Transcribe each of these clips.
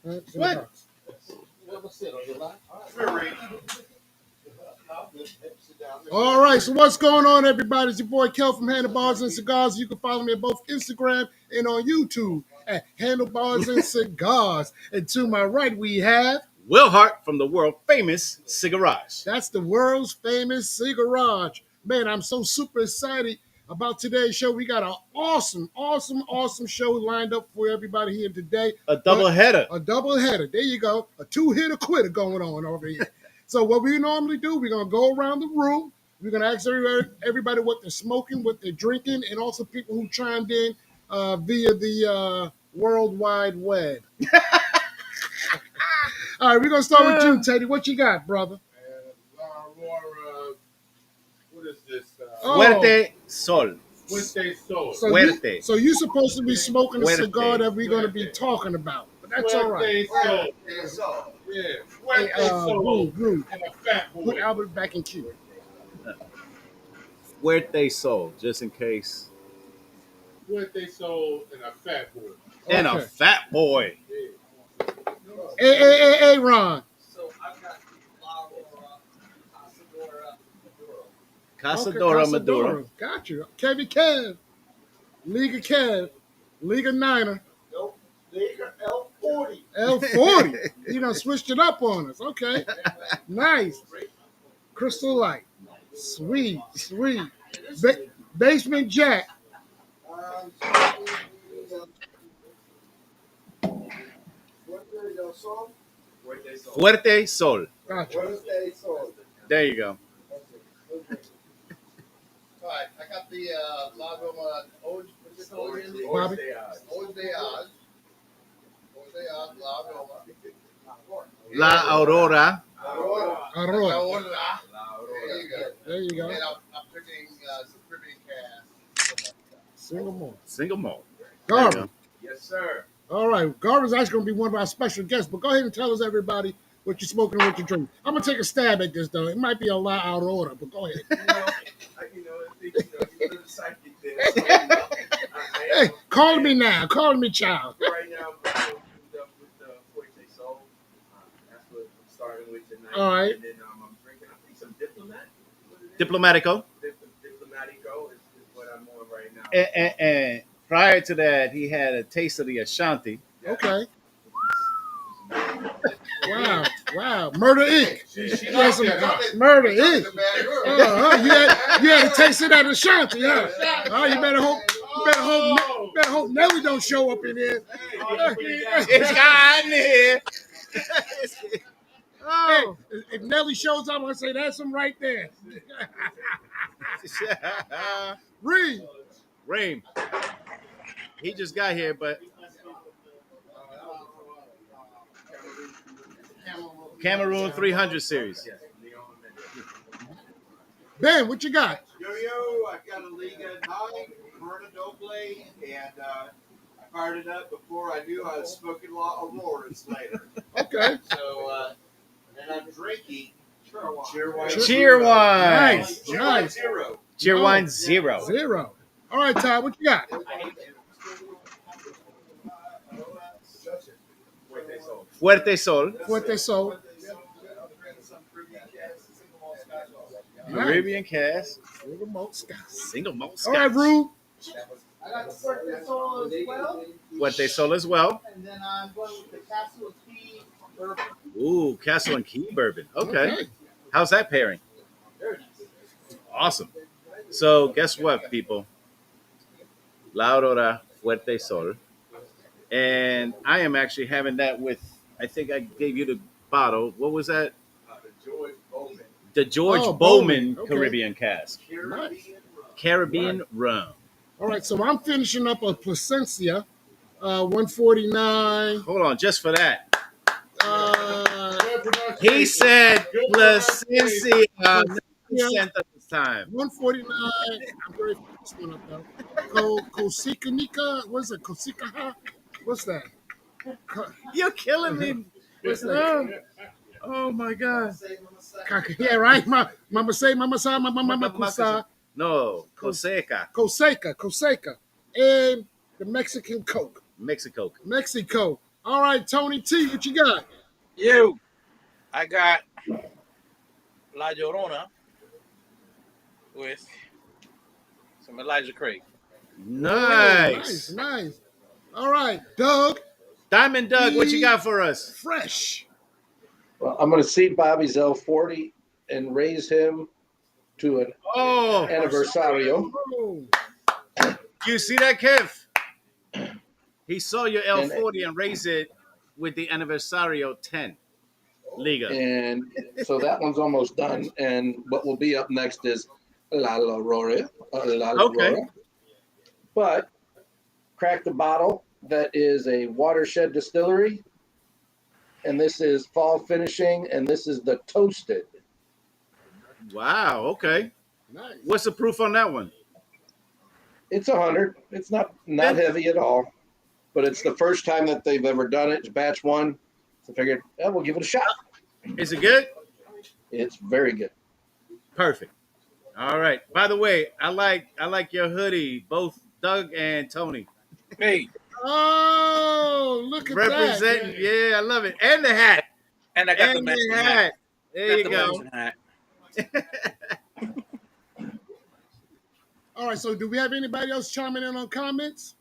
What? All right, so what's going on, everybody? It's your boy Kel from Handlebars and Cigars. You can follow me on both Instagram and on YouTube at Handlebars and Cigars. And to my right, we have Will Hart from the world famous Cigarage. that's the world's famous Cigarage. Man, I'm so super excited about today's show. We got an awesome show lined up for everybody here today. A double header. A double header. There you go. A two-hitter quitter going on over here. So what we normally do, we're going to go around the room. We're going to ask everybody what they're smoking, what they're drinking, and also people who chimed in via the World Wide Web. All right, we're going to start with you, Teddy. What you got, brother? What is this? Fuerte Sol. Fuerte Sol. Fuerte. So you're supposed to be smoking a Fuerte. cigar that we're going to be talking about. But that's all right. Fuerte Sol. Yeah. Fuerte Sol. Groove. And a fat boy. Put Albert back in queue. Fuerte Sol, just in case. Fuerte Sol and a fat boy. And a Okay. fat boy. Hey, Ron. So I've got Casadora Maduro. Casadora Okay, Maduro. Got you. Kevy Kev. Liga Kev. Liga Niner. Nope. Liga L40. L40. You done switched it up on us. Okay. Nice. Crystal Light. Sweet. Basement Jack. Fuerte Sol. Got you. There you go. All right, I got the La Roma Oj Bobby. Deaz, La Roma. La Aurora. Aroa. There you go. There you go. And I'm picking some Caribbean cast. Single more. Single malt. There you Garvin. go. Yes, sir. All right. Garvin's actually going to be one of our special guests, but go ahead and tell us, everybody, what you're smoking and what you're drinking. I'm going to take a stab at this, though. It might be a La Aurora, but go ahead. I think you know, the psychic there. Hey, call me now. Call me child. Right now, I'm going up with the Fuerte Sol. That's what I'm starting with tonight. All right. And then I'm drinking, I think, some Diplomat. Diplomatico. Diplomatico is what I'm on right now. And prior to that, he had a taste of the Ashanti. Okay. Wow. Murder Inc. She Yes, likes that. Murder Inc. Bad girl. You had to taste it at Ashanti, huh? Oh, you better hope Nelly don't show up in here. It's got in here. Oh, if Nelly shows up, I'm gonna say that's him right there. Reed. Rain. He just got here, but Cameroon 300 series. Ben, what you got? Yo, I got a Liga 9 Corona Doble, and I fired it up before I knew I was smoking La Auroras later. Okay. So, and I'm drinking Cheerwine. Cheerwine. Nice. Zero. Cheerwine 0. 0. All right, Ty, what you got? Fuerte Sol. Fuerte Sol. Caribbean cast. Single malt scotch. Single malt All right, scotch. Rue. I got the Fuerte Sol as well. Fuerte Sol as well. And then I'm going with the Castle Key Bourbon. Ooh, Castle and Key bourbon. Okay. How's that pairing? Very nice. Awesome. So guess what, people? La Aurora Fuerte Sol. And I am actually having that with, I think I gave you the bottle. What was that? The George Bowman. The George Oh, Bowman Bowman. Okay. Caribbean cask. Caribbean rum. All right, so I'm finishing up a Placencia, 149. Hold on, just for that. Uh, He said Placencia. Yeah. Cent at this time. 149. I'm very for this one up though. Kosika Nika. What's it? Kosika? What's that? You're killing me. What's that? Oh my God. Yeah, right. Mama say, mama sa, mama kusa. No, Coseca, Koseka. And the Mexican Coke. Mexico. Mexico. All right, Tony T, what you got? You, I got La Llorona with some Elijah Craig. Oh, nice, Nice. nice. All right, Doug Diamond Doug, what you E. got for us? Fresh. Well, I'm going to see Bobby's L40 and raise him to an Oh, anniversario. Oh, you see that, Kev? He saw your And L40 and raised it with the Anniversario 10 Liga. and so that one's almost done. And what will be up next is La Aurora. La Okay. Aurora. But crack the bottle. That is a watershed distillery. And this is fall finishing. And this is the toasted. Wow. Okay. nice. What's the proof on that one? It's 100. It's not Yeah. heavy at all. But it's the first time that they've ever done it. It's batch one. So I figured, we'll give it a shot. Is it good? It's very good. Perfect. All right. By the way, I like your hoodie, both Doug and Tony. Hey, Oh, look at Representing. that. Yeah, I love it. And the hat. and I got the And matching the hat. hat. There Got you the go. matching hat. All right, so do we have anybody else chiming in on comments?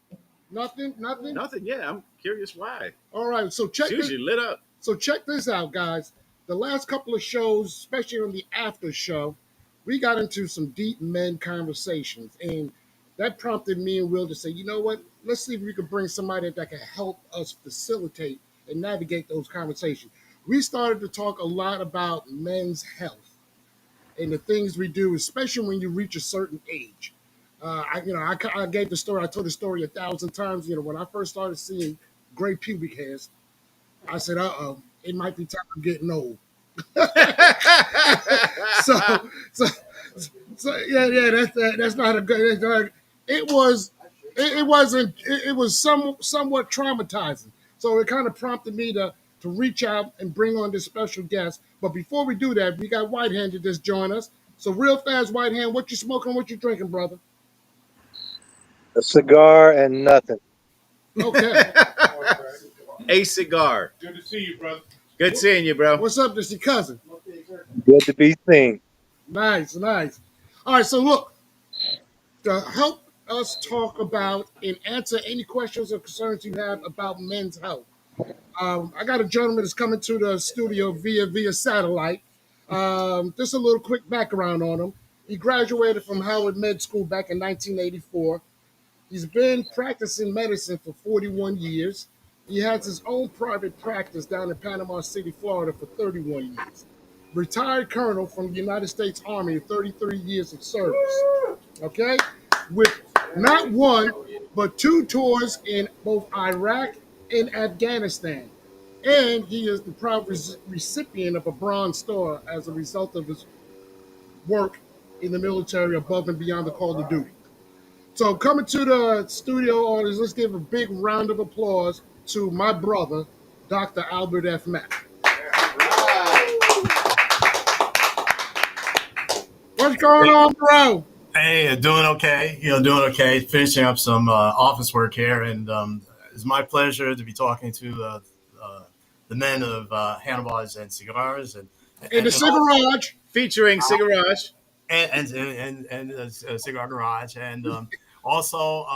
Nothing, nothing. Nothing. Yeah, I'm curious why. All right, so It's usually lit up. check this out, guys. The last couple of shows, especially on the after show, we got into some deep men conversations, and that prompted me and Will to say, you know what? Let's see if we can bring somebody that can help us facilitate and navigate those conversations. We started to talk a lot about men's health and the things we do, especially when you reach a certain age. I gave the story. I told the story 1,000 times. When I first started seeing gray pubic hairs, I said, it might be time I'm getting old. so, so, that's not a good. It was, it wasn't. It was somewhat traumatizing. So it kind of prompted me to reach out and bring on this special guest. But before we do that, we got White Hand to just join us. So real fast, White Hand, what you smoking? What you drinking, brother? A cigar and nothing. Okay. A cigar. Good to see you, brother. Good seeing you, bro. What's up? This your cousin. Good to be seen. Nice, nice. All right, so look, to help us talk about and answer any questions or concerns you have about men's health. I got a gentleman that's coming to the studio via satellite. Just a little quick background on him. He graduated from Howard Med School back in 1984. He's been practicing medicine for 41 years. He has his own private practice down in Panama City, Florida for 31 years. Retired colonel from the United States Army, 33 years of service. Okay? With not one, but two tours in both Iraq and Afghanistan. And he is the proud recipient of a Bronze Star as a result of his work in the military above and beyond the call of duty. So coming to the studio audience, let's give a big round of applause to my brother, Dr. Albert F. Mack. What's going on, bro? Hey, doing okay. Doing okay. Finishing up some office work here, and it's my pleasure to be talking to the men of handlebars and cigars, In the Cigarage. Featuring Cigarage. and cigar garage, and also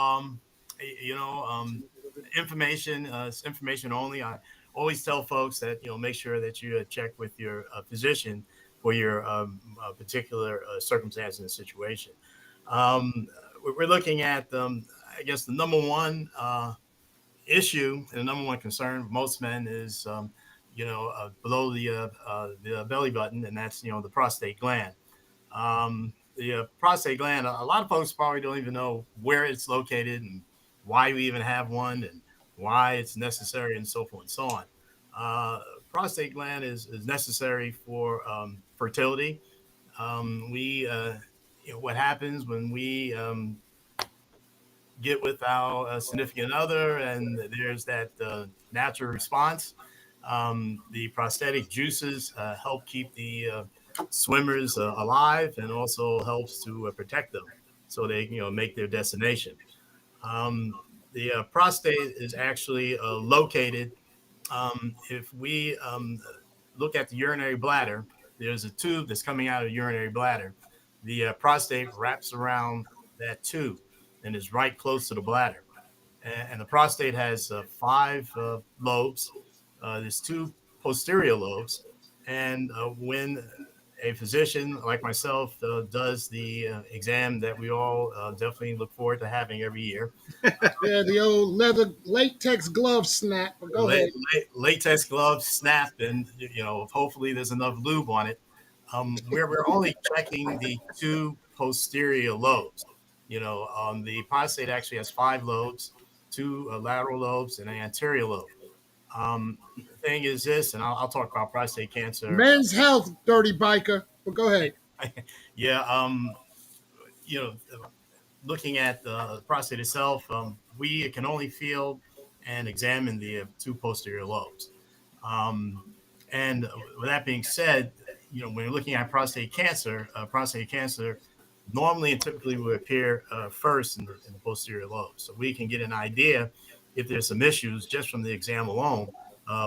information. Information only. I always tell folks that make sure that you check with your physician for your particular circumstance and situation. Um, we're looking at, I guess, the number one issue and the number one concern of most men is, below the belly button, and that's the prostate gland. The prostate gland. A lot of folks probably don't even know where it's located and why we even have one and why it's necessary and so forth and so on. Prostate gland is necessary for fertility. We what happens when we get with our significant other, and there's that natural response. The prostatic juices help keep the swimmers alive, and also helps to protect them so they make their destination. The prostate is actually located If we look at the urinary bladder, there's a tube that's coming out of the urinary bladder. The prostate wraps around that tube and is right close to the bladder. And the prostate has five lobes. There's two posterior lobes. And when a physician like myself does the exam that we all definitely look forward to having every year, Yeah, the old leather latex glove snap. But go ahead. latex gloves snap, and hopefully there's enough lube on it. We're only checking the two posterior lobes. The prostate actually has five lobes, two lateral lobes, and an anterior lobe. The thing is this, and I'll talk about prostate cancer. Men's health, dirty biker. But go ahead. Yeah, you know, looking at the prostate itself, we can only feel and examine the two posterior lobes. Um, and with that being said, when you're looking at prostate cancer normally and typically will appear first in the posterior lobe. So we can get an idea if there's some issues just from the exam alone,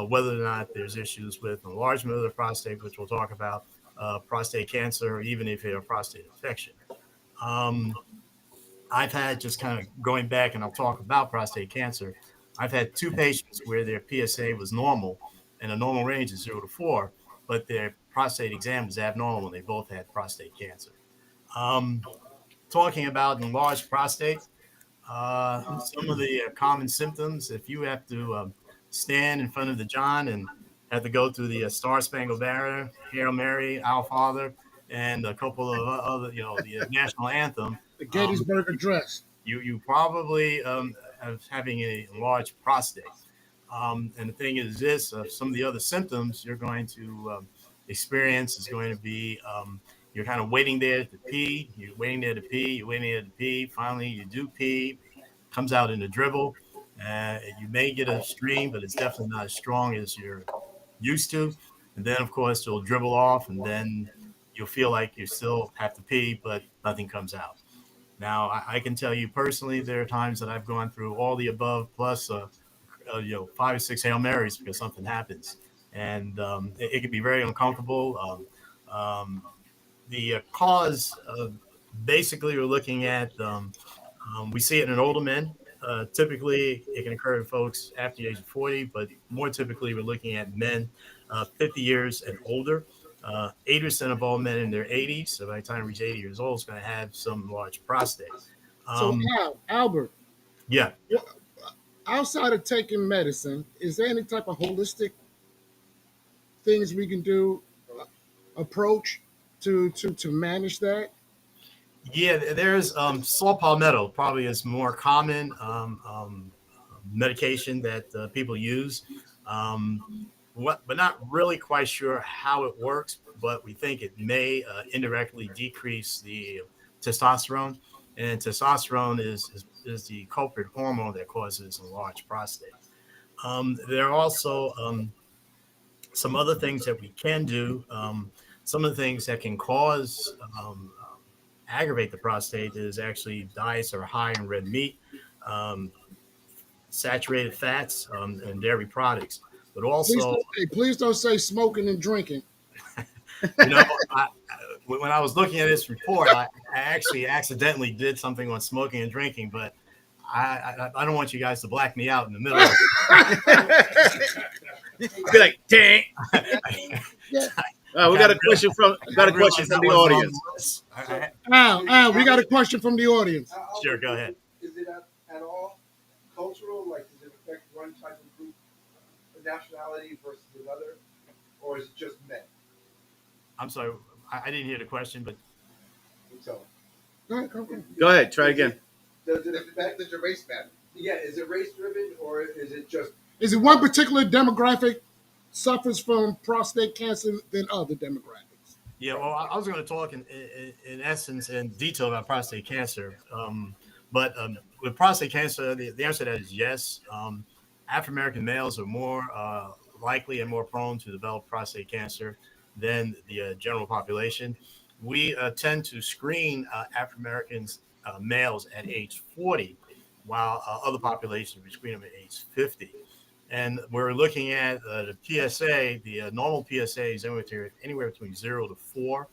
whether or not there's issues with enlargement of the prostate, which we'll talk about, prostate cancer, or even if you have a prostate infection. Um, I've had, just kind of going back, and I'll talk about prostate cancer. I've had two patients where their PSA was normal, and the normal range is 0 to 4, but their prostate exam was abnormal, and they both had prostate cancer. Um, Talking about enlarged prostate, some of the common symptoms, if you have to stand in front of the John and have to go through the Star Spangled Banner, Hail Mary, Our Father, and a couple of other, the national anthem, The um, Gettysburg Address. you probably have having a enlarged prostate. And the thing is this, some of the other symptoms you're going to experience is going to be you're kind of waiting there to pee, you're waiting there to pee, you're waiting there to pee. Finally, you do pee, comes out in a dribble. You may get a stream, but it's definitely not as strong as you're used to. And then, of course, it'll dribble off, and then you'll feel like you still have to pee, but nothing comes out. Now, I can tell you personally, there are times that I've gone through all the above plus, 5 or 6 Hail Marys because something happens, and it can be very uncomfortable. The cause, basically, we're looking at. We see it in older men. Typically, it can occur in folks after the age of 40, but more typically, we're looking at men 50 years and older. 80% of all men in their 80s, so by the time they reach 80 years old, is going to have some large prostate. So, Um, Albert, yeah, outside of taking medicine, is there any type of holistic things we can do, approach to manage that? yeah. There's saw palmetto probably is more common medication that people use. Um, but not really quite sure how it works, but we think it may indirectly decrease the testosterone. And testosterone is the culprit hormone that causes enlarged prostate. There are also some other things that we can do. Some of the things that can cause aggravate the prostate is actually diets that are high in red meat, um, saturated fats, and dairy products. But also, Please don't say smoking and drinking. you know, I, when I was looking at this report, I actually accidentally did something on smoking and drinking, but I don't want you guys to black me out in the middle of Be like, dang. Yeah. We got a question from the audience. Al, we got a question from the audience. Sure, go ahead. Is it at all cultural? Like, does it affect one type of group, nationality versus another, or is it just men? I'm sorry, I didn't hear the question, but So, Go ahead, try again. does your race matter? Yeah, is it race driven or is it just? Is it one particular demographic suffers from prostate cancer than other demographics? yeah, well, I was going to talk in essence in detail about prostate cancer. But with prostate cancer, the answer to that is yes. African American males are more likely and more prone to develop prostate cancer than the general population. We tend to screen African Americans males at age 40, while other populations we screen them at age 50. And we're looking at the PSA. The normal PSA is anywhere between 0 to 4.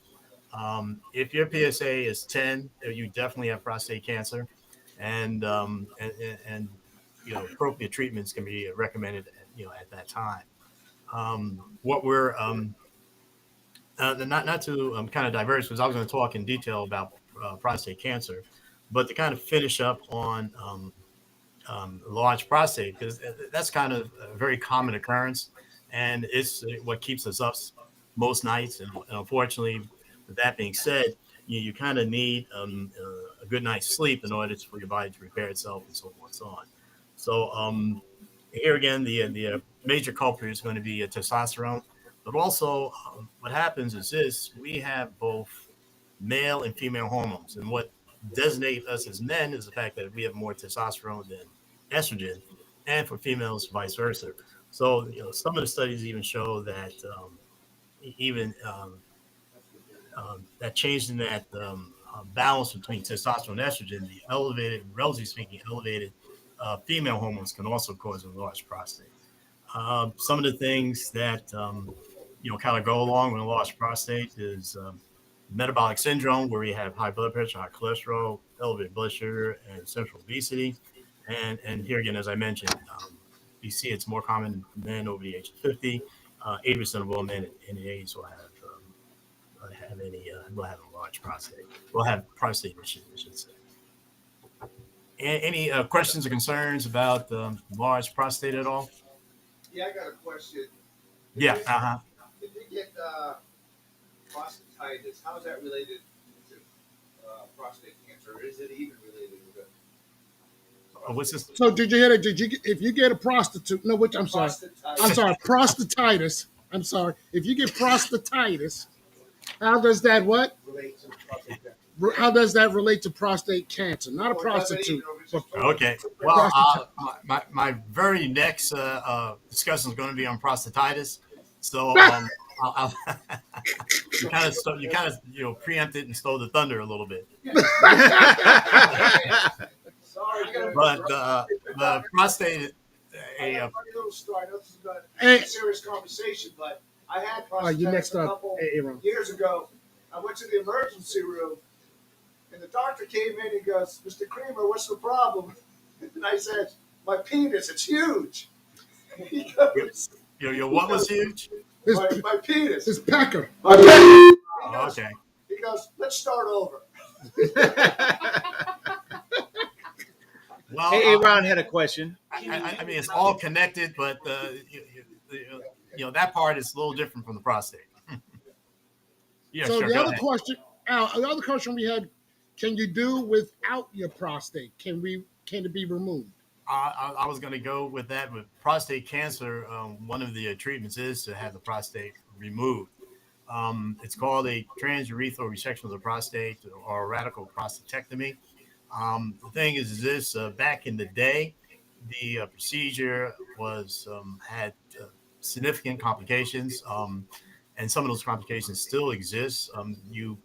If your PSA is 10, you definitely have prostate cancer, and appropriate treatments can be recommended at that time. What we're not to kind of diverge, because I was going to talk in detail about prostate cancer, but to kind of finish up on large prostate, because that's kind of a very common occurrence, and it's what keeps us up most nights. And unfortunately, with that being said, you kind of need a good night's sleep in order for your body to repair itself and so forth and so on. So here again, the major culprit is going to be testosterone, but also what happens is this: we have both male and female hormones, and what designate us as men is the fact that we have more testosterone than estrogen, and for females, vice versa. So, some of the studies even show that even that change in that balance between testosterone and estrogen, the elevated, relatively speaking, elevated female hormones can also cause a large prostate. Some of the things that kind of go along with a large prostate is metabolic syndrome, where we have high blood pressure, high cholesterol, elevated blood sugar, and central obesity. And here again, as I mentioned, you see it's more common in men over the age of 50. 80% of women in the 80s will have a large prostate. Will have prostate issues, I should say. Any questions or concerns about large prostate at all? Yeah, I got a question. Yeah. If you get prostatitis, how is that related to prostate cancer? Or is it even related to it? What's this? So did you hear that? If you get a prostitute, no, which I'm sorry, prostatitis. I'm sorry. If you get prostatitis, how does that what? Relate to prostate cancer. How does that relate to prostate cancer? Not a prostitute. Okay. Well, my very next discussion is going to be on prostatitis. So I'll you kind of preempted and stole the thunder a little bit. Sorry, But the prostate, a little story. This is not Hey. a serious conversation, but I had You prostatitis next a up, couple Aaron. years ago. I went to the emergency room, and the doctor came in and goes, "Mr. Creamer, what's the problem?" And I said, "My penis, it's huge." He goes, your what was huge? my penis. It's pecker. My penis. He goes, Okay. he goes, "Let's start over." Well, Hey, Ron had a question. I mean, it's all connected, but that part is a little different from the prostate. Yeah, So sure. the Go other ahead. question, Al, the other question we had: can you do without your prostate? Can it be removed? I was going to go with that. With prostate cancer, one of the treatments is to have the prostate removed. It's called a transurethral resection of the prostate, or a radical prostatectomy. The thing is this: back in the day, the procedure was had significant complications, and some of those complications still exist. You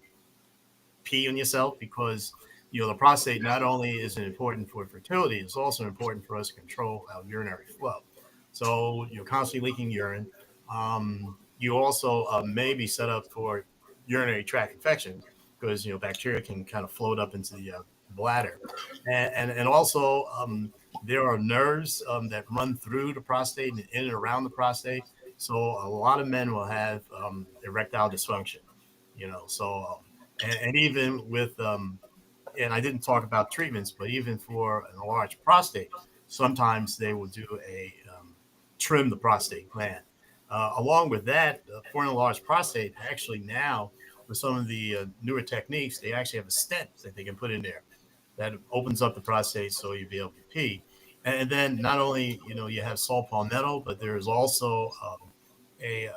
pee on yourself because the prostate not only is it important for fertility, it's also important for us to control our urinary flow. So you're constantly leaking urine. You also may be set up for urinary tract infections because bacteria can kind of float up into the bladder, and also there are nerves that run through the prostate and in and around the prostate. So a lot of men will have erectile dysfunction. So and even with and I didn't talk about treatments, but even for an enlarged prostate, sometimes they will do a trim the prostate gland. Along with that, for an enlarged prostate, actually now with some of the newer techniques, they actually have a stent that they can put in there that opens up the prostate so you'll be able to pee. And then not only you have saw palmetto, but there is also a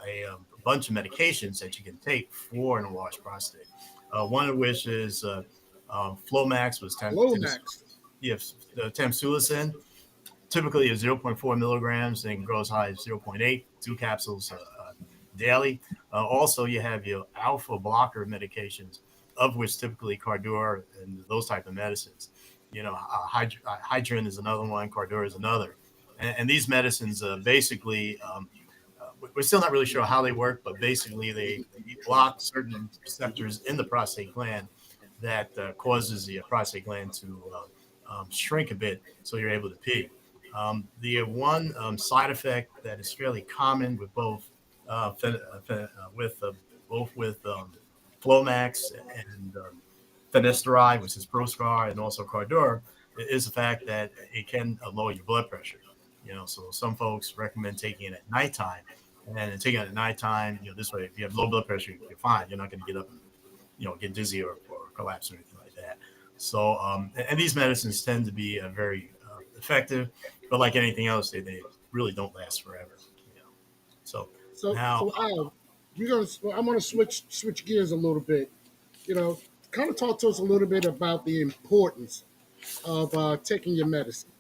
bunch of medications that you can take for an enlarged prostate. One of which is Flomax was Lomax. tamsulicin, typically is 0.4 milligrams and can go as high as 0.8, 2 capsules daily. Also, you have your alpha blocker medications, of which typically Cardura and those type of medicines. Hydrin is another one, Cardura is another. And these medicines basically, we're still not really sure how they work, but basically they block certain receptors in the prostate gland that causes the prostate gland to shrink a bit, so you're able to pee. The one side effect that is fairly common with both with both with Flomax and finasteride, which is Proscar, and also Cardor, is the fact that it can lower your blood pressure. So some folks recommend taking it at nighttime, and taking it at nighttime, this way, if you have low blood pressure, you're fine. You're not going to get up and get dizzy or collapse or anything like that. So, and these medicines tend to be very effective, but like anything else, they really don't last forever. So So, now, Al, I'm gonna switch gears a little bit. You know, kind of talk to us a little bit about the importance of taking your medicine,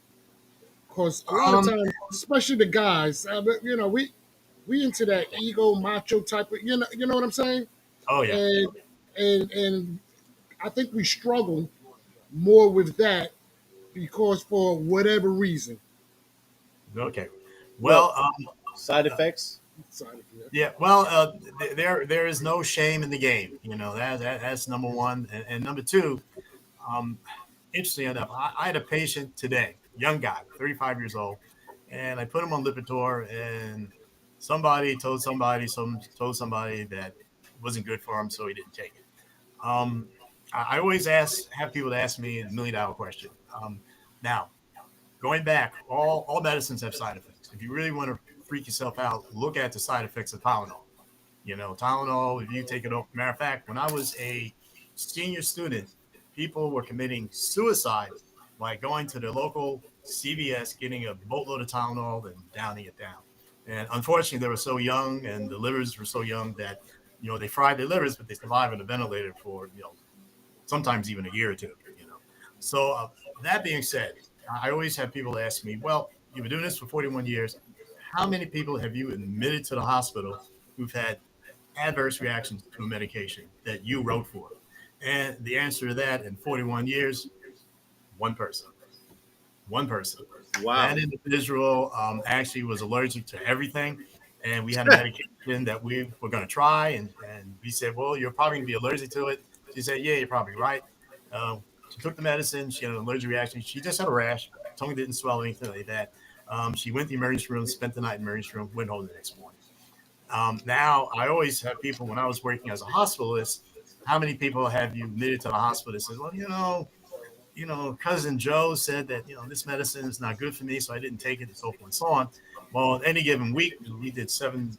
because a lot of um, times, especially the guys, we into that ego macho type of, what I'm saying, oh yeah, and and I think we struggle more with that because for whatever reason. okay. Well, Well, side effects. Sorry, yeah. Well, there is no shame in the game. That's number one, and number two. Um, Interesting enough, I had a patient today, young guy, 35 years old, and I put him on Lipitor, and told somebody that it wasn't good for him, so he didn't take it. I always have people to ask me the $1 million question. Now, going back, all medicines have side effects. If you really want to freak yourself out, look at the side effects of Tylenol. Tylenol, if you take it off, matter of fact, when I was a senior student, people were committing suicide by going to the local CVS, getting a boatload of Tylenol and downing it down. And unfortunately, they were so young and the livers were so young that, they fried their livers, but they survived on a ventilator for, sometimes even a year or two. So that being said, I always have people ask me, well, you've been doing this for 41 years. How many people have you admitted to the hospital who've had adverse reactions to a medication that you wrote for? And the answer to that in 41 years, one person. One person. Wow. That individual actually was allergic to everything. And we had a medication that we were going to try. And we said, well, you're probably going to be allergic to it. She said, yeah, you're probably right. She took the medicine. She had an allergic reaction. She just had a rash. Tongue didn't swell or anything like that. She went to the emergency room, spent the night in the emergency room, went home the next morning. Now, I always have people, when I was working as a hospitalist, how many people have you admitted to the hospital that says, well, cousin Joe said that, this medicine is not good for me, so I didn't take it, and so forth and so on. Well, any given week, we did 7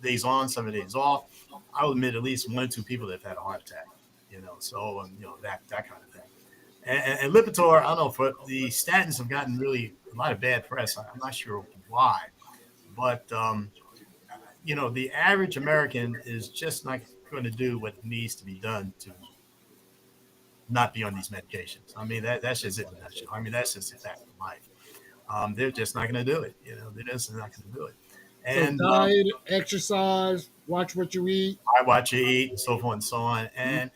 days on, 7 days off. I will admit at least 1 or 2 people that have had a heart attack, so, that kind of thing. And Lipitor, I don't know, for the statins have gotten really a lot of bad press. I'm not sure why, but, the average American is just not going to do what needs to be done to not be on these medications. I mean, that's just it in a nutshell. I mean, that's just a fact of life. They're just not going to do it. They're just not going to do it. so And diet, exercise, watch what you eat, I watch you eat, and so forth and so on. And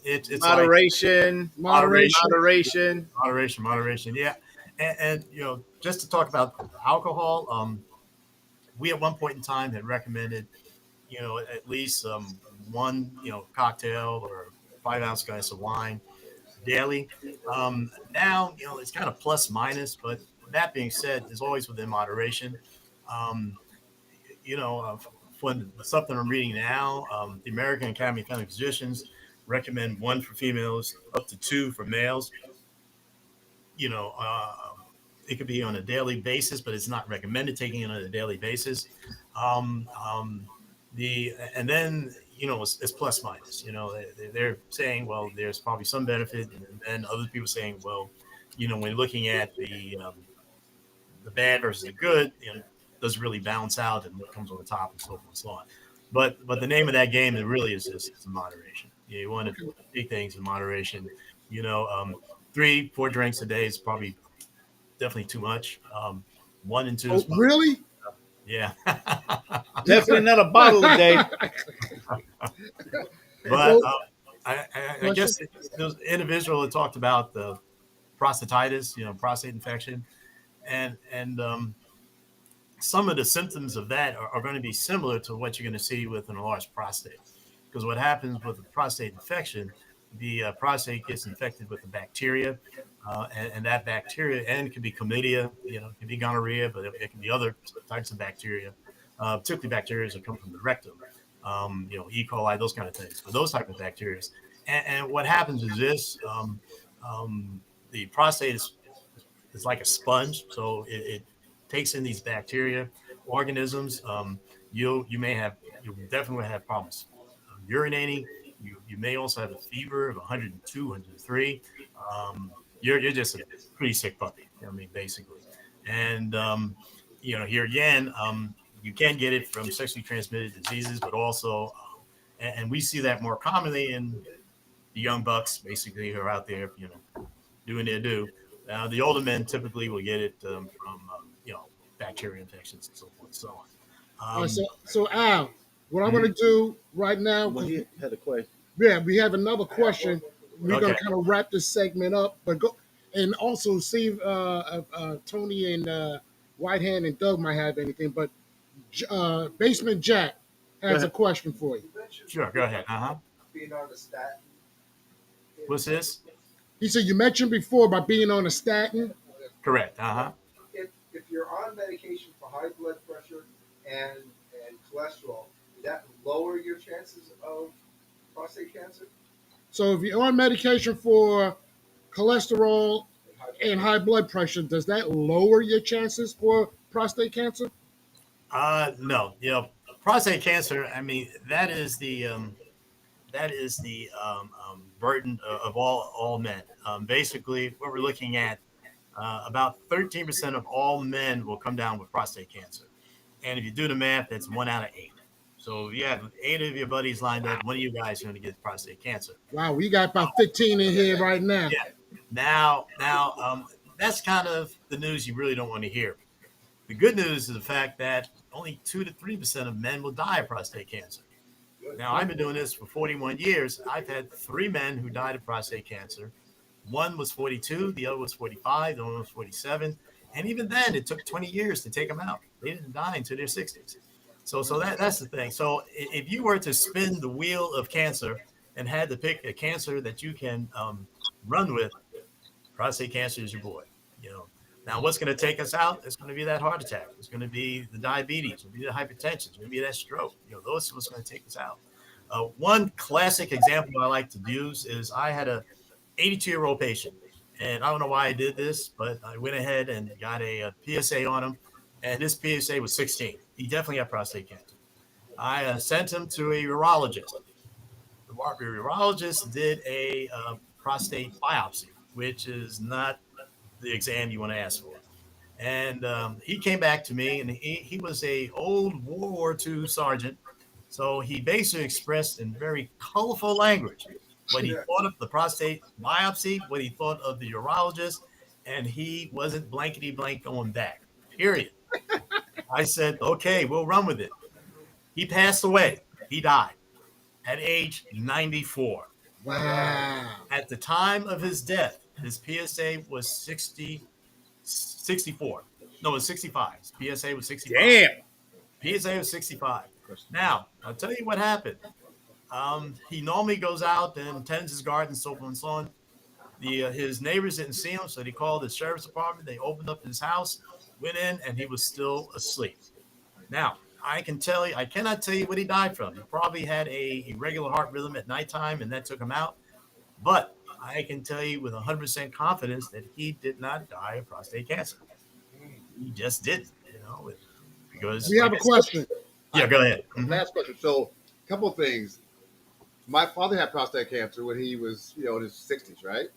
it's like Moderation. moderation. Moderation. moderation. Yeah. And just to talk about alcohol, we at one point in time had recommended, at least one, cocktail or 5-ounce glass of wine daily. Now, it's kind of plus minus, but that being said, is always within moderation. Um, for something I'm reading now, the American Academy of Family Physicians recommend 1 for females, up to 2 for males. You know, uh, it could be on a daily basis, but it's not recommended taking it on a daily basis. Um, um, and then it's plus minus. They're saying, well, there's probably some benefit, and then other people saying, well, when looking at the bad versus the good, does it really balance out, and what comes on the top, and so forth and so on. But the name of that game it really is just moderation. You want to take things in moderation. You know, 3-4 drinks a day is probably definitely too much. 1 and 2 is Oh, probably, really? yeah. Definitely not a bottle a day. But So, I guess there's an individual that talked about the prostatitis, prostate infection, and some of the symptoms of that are going to be similar to what you're going to see with an enlarged prostate. Because what happens with a prostate infection, the prostate gets infected with the bacteria, and that bacteria, and it can be chlamydia, it can be gonorrhea, but it can be other types of bacteria, particularly bacteria that come from the rectum, E. coli, those kind of things. But those type of bacteria, and what happens is this: the prostate is like a sponge, so it takes in these bacteria organisms. You definitely have problems urinating. You may also have a fever of 102, 103. You're just a pretty sick puppy. I mean, basically, and here again, you can get it from sexually transmitted diseases, but also, and we see that more commonly in the young bucks, basically, who are out there, doing their do. The older men typically will get it from bacteria infections and so forth and so on. All right, so Al, what I'm going to do right now, Well, he had a question. yeah, we have another question. We're going Okay. to kind of wrap this segment up, but go and also see if Tony and Whitehand and Doug might have anything. But Basement Jack has a question for you. Sure, go ahead. Being on the statin. What's this? He said you mentioned before about being on a statin. Correct. If you're on medication for high blood pressure and cholesterol, does that lower your chances of prostate cancer? So if you're on medication for cholesterol and high blood pressure, does that lower your chances for prostate cancer? No. Prostate cancer. I mean, that is the burden of all men. Basically, what we're looking at, about 13% of all men will come down with prostate cancer. And if you do the math, that's 1 out of 8. So if you have 8 of your buddies lined up, one of you guys is going to get prostate cancer. Wow, we got about 15 in here right now. Yeah. Now, that's kind of the news you really don't want to hear. The good news is the fact that only 2 to 3% of men will die of prostate cancer. Now, I've been doing this for 41 years. I've had 3 men who died of prostate cancer. One was 42, the other was 45, the one was 47. And even then, it took 20 years to take them out. They didn't die until their 60s. So that's the thing. So if you were to spin the wheel of cancer and had to pick a cancer that you can run with, prostate cancer is your boy. Now, what's going to take us out? It's going to be that heart attack. It's going to be the diabetes. It's going to be the hypertension. It's going to be that stroke. Those are what's going to take us out. One classic example I like to use is I had a 82-year-old patient, and I don't know why I did this, but I went ahead and got a PSA on him, and his PSA was 16. He definitely had prostate cancer. I sent him to a urologist. The urologist did a prostate biopsy, which is not the exam you want to ask for. And he came back to me, and he was a old World War II sergeant. So he basically expressed in very colorful language what he thought of the prostate biopsy, what he thought of the urologist, and he wasn't blankety blank going back, period. I said, okay, we'll run with it. He passed away. He died at age 94. Wow. At the time of his death, his PSA was 64. No, it was 65. His PSA was 65. Damn. PSA was 65. Now, I'll tell you what happened. He normally goes out and tends his garden, so forth and so on. His neighbors didn't see him, so they called the sheriff's department. They opened up his house, went in, and he was still asleep. Now, I cannot tell you what he died from. He probably had a irregular heart rhythm at nighttime, and that took him out. But I can tell you with 100% confidence that he did not die of prostate cancer. He just didn't, because We have a question. Yeah, go ahead. Last question. So, a couple of things. My father had prostate cancer when he was, in his 60s, right?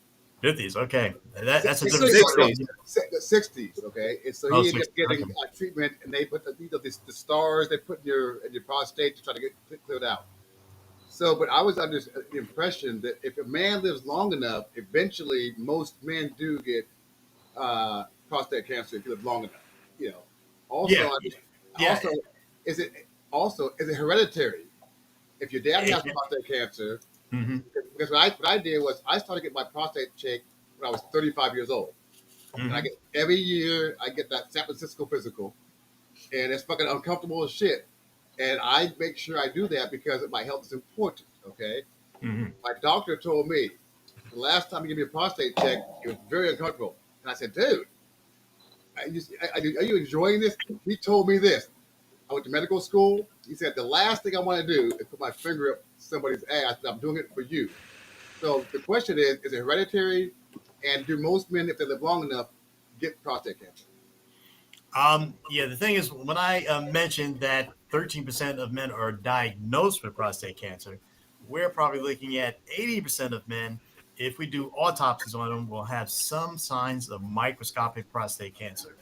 50s, okay. That's a different 60s. story. The 60s, okay. And so he ended up getting a treatment, and they put the stars they put in your prostate to try to get cleared out. So, but I was under the impression that if a man lives long enough, eventually most men do get prostate cancer if you live long enough. Also, Yeah. is it hereditary? If your dad has prostate cancer, because what I did was I started getting my prostate checked when I was 35 years old. And I get every year I get that San Francisco physical, and it's fucking uncomfortable as shit. And I make sure I do that because my health is important. Okay. Mm-hmm. My doctor told me the last time you gave me a prostate check, it was very uncomfortable. And I said, dude, are you enjoying this? He told me this. I went to medical school. He said the last thing I want to do is put my finger up somebody's ass. I'm doing it for you. So the question is it hereditary? And do most men, if they live long enough, get prostate cancer? Yeah, the thing is, when I mentioned that 13% of men are diagnosed with prostate cancer, we're probably looking at 80% of men, if we do autopsies on them, will have some signs of microscopic prostate cancer.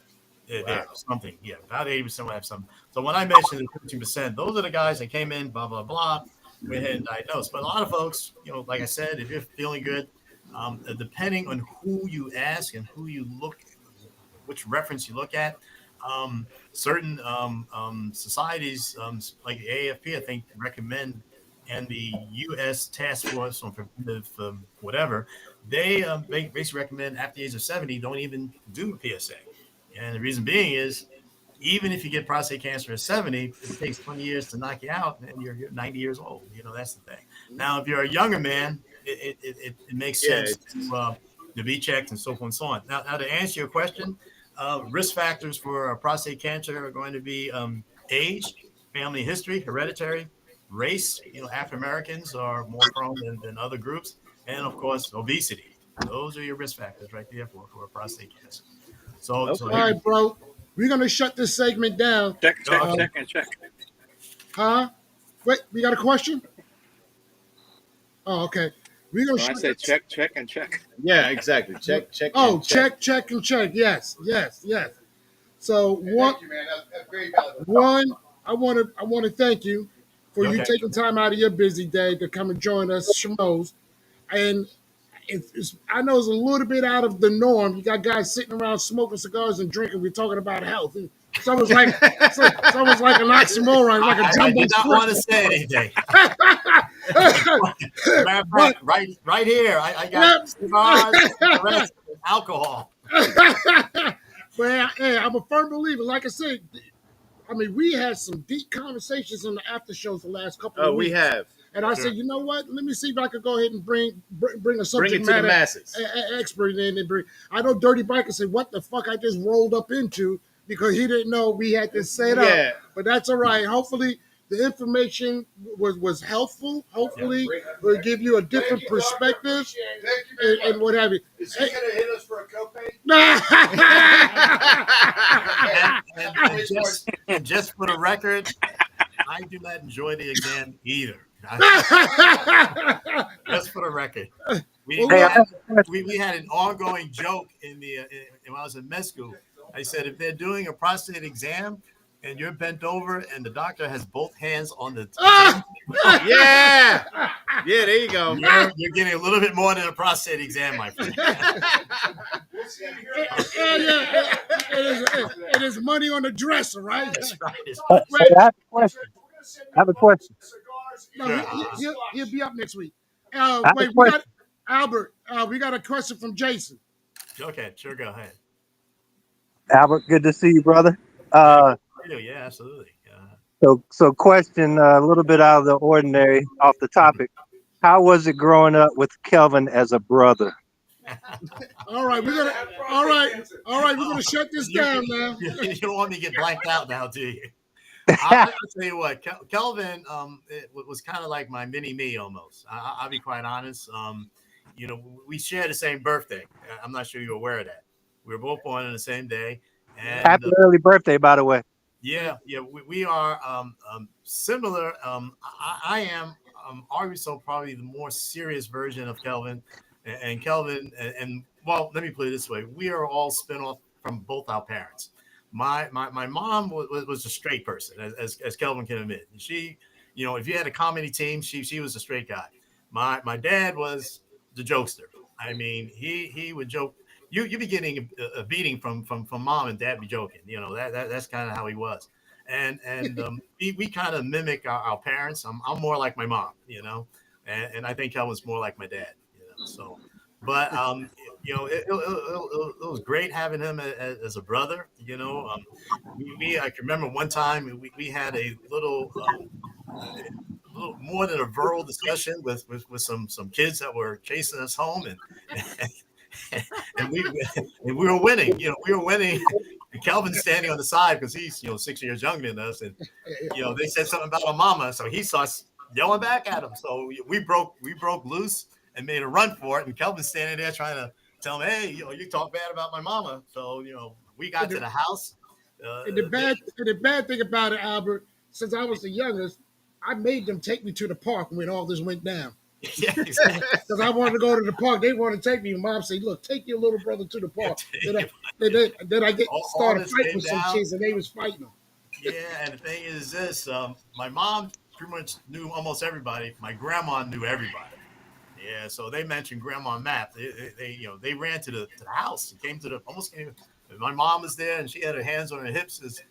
There, something, yeah, about 80% will have some. So when I mentioned the 13%, those are the guys that came in, blah, blah, blah, went ahead and diagnosed. But a lot of folks, like I said, if you're feeling good, depending on who you ask and who you look, which reference you look at, certain societies like the AFP, I think, recommend, and the U.S. Task Force on Preventive whatever, they basically recommend after the age of 70, don't even do PSA. And the reason being is, even if you get prostate cancer at 70, it takes 20 years to knock you out, and you're 90 years old. That's the thing. Now, if you're a younger man, it makes sense to be checked and so forth and so on. Now to answer your question, risk factors for prostate cancer are going to be age, family history, hereditary, race. African Americans are more prone than other groups, and of course, obesity. Those are your risk factors right there for prostate cancer. So All right, bro. We're gonna shut this segment down. Check and check. Huh? Wait, we got a question? Oh, okay. We're gonna. No, I said check and check. Yeah, exactly. Check. Oh, check, and check. Yes. So one, Thank you, man. That's very valid. I want to thank you for you taking time out of your busy day to come and join us, Shmos. And I know it's a little bit out of the norm. You got guys sitting around smoking cigars and drinking. We're talking about health. And it's almost like an oxymoron, like a jumbo. I did not want to say anything. right here, I got cigars, cigarettes, and alcohol. Well, hey, I'm a firm believer. Like I said, I mean, we had some deep conversations in the after shows the last couple of weeks. We have. And I said, you know what? Let me see if I could go ahead and bring a subject matter expert in and bring. I know Dirty Biker said, "What the fuck I just rolled up into," because he didn't know we had this set up. But that's all right. Hopefully, the information was helpful. Hopefully, will give you a different perspective and what have you. Is he going to hit us for a copay? and just for the record, I do not enjoy the exam either. Just for the record, we had an ongoing joke when I was in med school. I said, if they're doing a prostate exam and you're bent over and the doctor has both hands on the exam, there you go. You're getting a little bit more than a prostate exam, my friend. It is money on the dresser, right? That's right. I have a question. No, he'll be up next week. Wait, we got Albert. We got a question from Jason. Okay, sure, go ahead. Albert, good to see you, brother. Yeah, absolutely. So question a little bit out of the ordinary, off the topic. How was it growing up with Kelvin as a brother? All right, we're gonna shut this down now. You don't want me to get blanked out now, do you? I'll tell you what, Kelvin it was kind of like my mini me almost. I'll be quite honest. We share the same birthday. I'm not sure you're aware of that. We were both born on the same day. And, happy early birthday, by the way. Yeah, we are similar. I am obviously probably the more serious version of Kelvin, and Kelvin, and well, let me put it this way: we are all spinoff from both our parents. My mom was a straight person, as Kelvin can admit. She, if you had a comedy team, she was a straight guy. My dad was the jokester. I mean, he would joke. You'd be getting a beating from mom, and dad be joking. That's kind of how he was. And we kind of mimic our parents. I'm more like my mom, and I think Kelvin's more like my dad. So, but it was great having him as a brother. I can remember one time we had a little more than a verbal discussion with some kids that were chasing us home, and we were winning. We were winning. And Kelvin's standing on the side because he's 6 years younger than us, and they said something about our mama, so he starts yelling back at him. So we broke loose and made a run for it, and Kelvin's standing there trying to tell him, hey, you talk bad about my mama. So we got to the house. And the bad thing about it, Albert, since I was the youngest, I made them take me to the park when all this went down. Yeah, exactly. Because I wanted to go to the park. They wanted to take me. Mom said, look, take your little brother to the park. Then I started fighting with some kids, and they was fighting them. Yeah, and the thing is this, my mom pretty much knew almost everybody. My grandma knew everybody. Yeah, so they mentioned Grandma Matt. They ran to the house and almost came. My mom was there, and she had her hands on her hips. Says,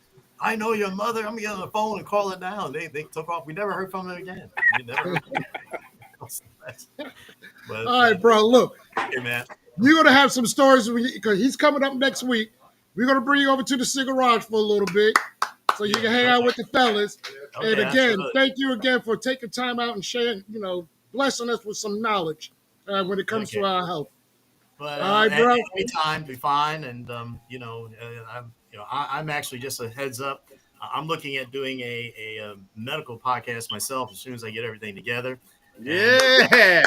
I know your mother. I'm gonna get on the phone and call her down. They took off. We never heard from her again. We never heard from her. But, all right, bro. Look, hey, man, you're gonna have some stories because he's coming up next week. We're gonna bring you over to the Cigarage for a little bit, so you can hang out with the fellas. Okay, and again, absolutely. thank you again for taking time out and sharing, blessing us with some knowledge when it comes to our health. But all right, bro. anytime be fine, and I'm actually just a heads up. I'm looking at doing a medical podcast myself as soon as I get everything together. Yeah.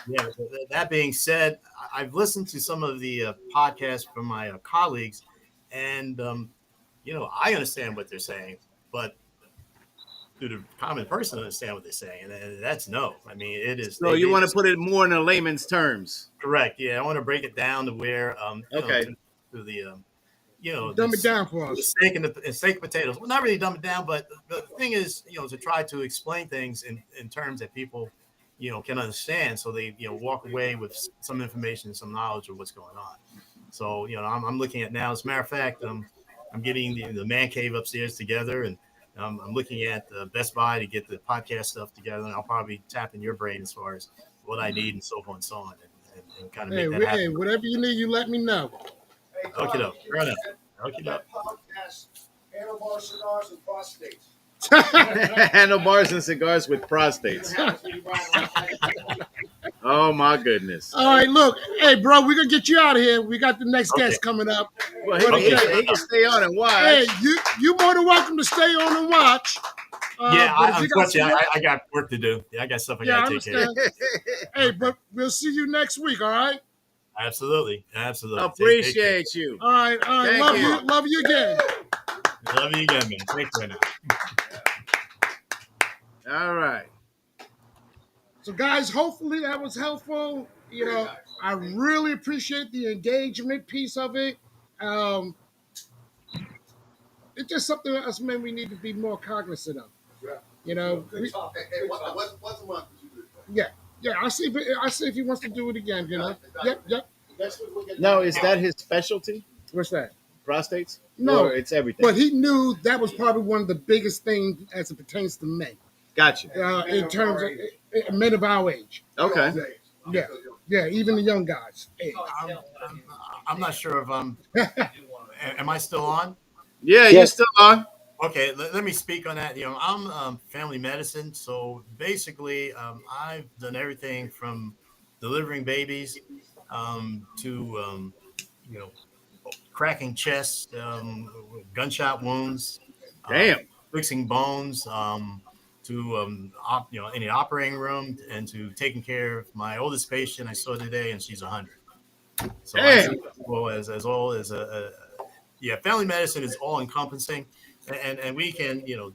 Yeah. That being said, I've listened to some of the podcasts from my colleagues, and I understand what they're saying, but do the common person understand what they're saying? And that's no. I mean, it is. So you want to put it more in a layman's terms? Correct. Yeah, I want to break it down to where okay. To the dumb it down for us. The steak and the steak and potatoes. Well, not really dumb it down, but the thing is, to try to explain things in terms that people, can understand, so they, walk away with some information and some knowledge of what's going on. So, I'm looking at now. As a matter of fact, I'm getting the man cave upstairs together, and I'm looking at Best Buy to get the podcast stuff together, and I'll probably tap in your brain as far as what I need and so forth and so on, and kind of make that happen. Hey, whatever you need, you let me know. Hey, Okay, Doc, right up. Okay, that podcast, Handlebar Cigars and Prostates. Handlebars and cigars with prostates. Oh my goodness! All right, look, hey, bro, we're gonna get you out of here. We got the next guest coming up. Well, he can stay on and watch. Hey, you more than welcome to stay on and watch. Unfortunately, I got work to do. Yeah, I got stuff I got to take care of. Hey, but we'll see you next week. All right. Absolutely. Appreciate you. All right. Thank love you again. Love you again, man. Take care now. All right. So, guys, hopefully that was helpful. I really appreciate the engagement piece of it. It's just something us men we need to be more cognizant of. Hey, once a month. Yeah. I see if he wants to do it again. Yep. Now, is that his specialty? What's that? Prostates? No, or it's everything. But he knew that was probably one of the biggest things as it pertains to men. Gotcha. In terms of men of our age. Okay. Yeah, even the young guys. Hey. I'm not sure if I'm. Am I still on? Yeah, you're still on. Okay, let me speak on that. I'm family medicine, so basically, I've done everything from delivering babies to cracking chests, gunshot wounds, fixing bones, to in the operating room, and to taking care of my oldest patient I saw today, and she's 100. So as well as family medicine is all encompassing, and we can handle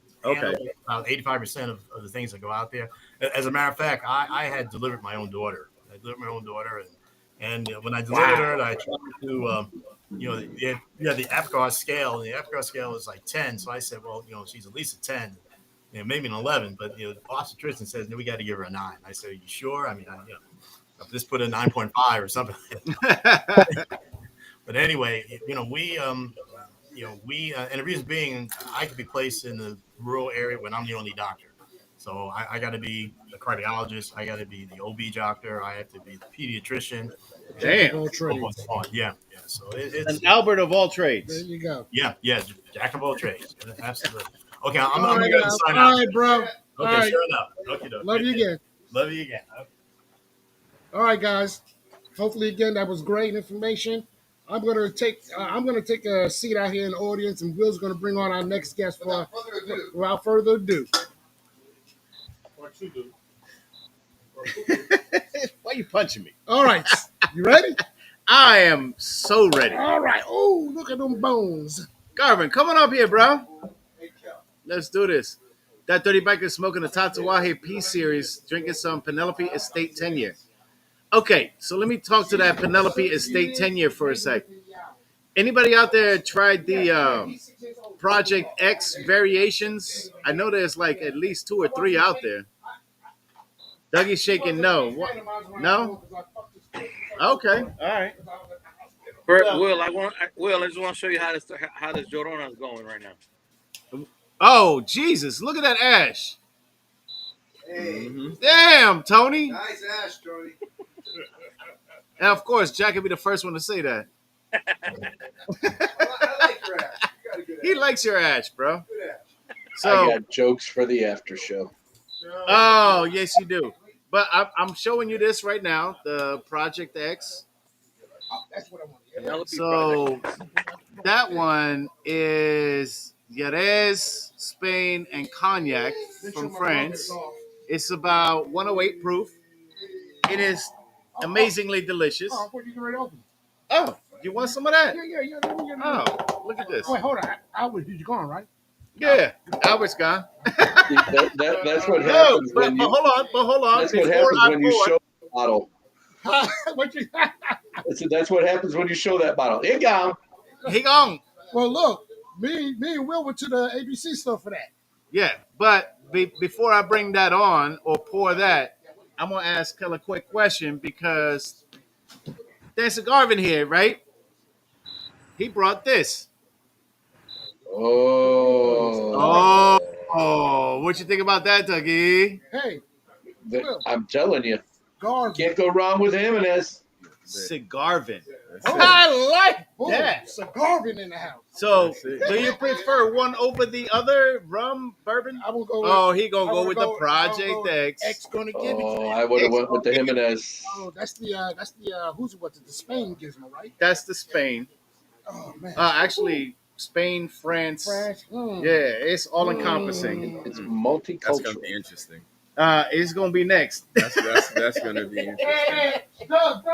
about 85% of the things that go out there. As a matter of fact, I had delivered my own daughter. And when I delivered her, I tried to you have the Apgar scale, and the Apgar scale is like 10. So I said, well, she's at least a 10, maybe an 11. But the obstetrician says, no, we got to give her a 9. I said, are you sure? I mean, I'll just put a 9.5 or something. But anyway, we and the reason being, I could be placed in the rural area when I'm the only doctor. So I got to be the cardiologist. I got to be the OB doctor. I have to be the pediatrician. Jack of Damn. all So on and trades. so on. Yeah. So An it's Albert of all There trades. you go. yeah. Jack of all trades. Absolutely. Okay, I'm All gonna right, go ahead and now. sign All out. right, bro. All Okay, right. sure enough. Okay, Love you again. Love you again. Okay. All right, guys. Hopefully, again, that was great information. I'm gonna take a seat out here in the audience, and Will's gonna bring on our next guest without further ado. Or two do. Why you punching me? All right, you ready? I am so ready. All right. Oh, look at them bones. Garvin, come on up here, bro. Let's do this. That 30 biker smoking the Tatawahe P series, drinking some Penelope Estate 10-year. Okay, so let me talk to that Penelope Estate 10-year for a sec. Anybody out there tried the Project X variations? I know there's like at least 2 or 3 out there. Dougie's shaking no. What? No? Okay, all right. Will, I just want to show you how this Jorona is going right now. Oh, Jesus, look at that ash. Hey, Damn, Tony. nice ass, Tony. And of course, Jack would be the first one to say that. I like your ass. You got a good He ass. likes your ash, bro. Good ass. I So, got jokes for the after show. oh, yes, you do. But I'm showing you this right now, the Project X. That's what I want. Penelope So Project. that one is Jerez, Spain, and Cognac from France. It's about 108 proof. It is amazingly delicious. Oh, I thought you were ready to open. Oh, you want some of that? Yeah. Oh, look at this. Wait, hold on. He's gone, right? Yeah, Albert's gone. That's what No, happens but when you. hold on. That's what Before happens I when you pour show the bottle. What you? That's what happens when you show that bottle. It gone. he gone. Well, look, me and Will went to the ABC store for that. Yeah, but before I bring that on or pour that, I'm gonna ask Kel a quick question because there's a Garvin here, right? He brought this. Oh, what you think about that, Dougie? Hey, I'm telling you, Garvin. can't go wrong with Jimenez. Cigarvin. Oh, I like boom, that. it's a Garvin in the house. So, do you prefer one over the other, rum, bourbon? I will go. Oh, he gonna go with the Project X. X gonna give it to Oh, me. I would have went with the Jimenez. Oh, that's the who's it? What's it? The Spain gizmo, right? That's the Spain. Oh man. Actually, Spain, France. France. Yeah, it's all encompassing. It's That's multicultural. gonna be interesting. It's gonna be next. That's gonna be interesting. Hey, Doug.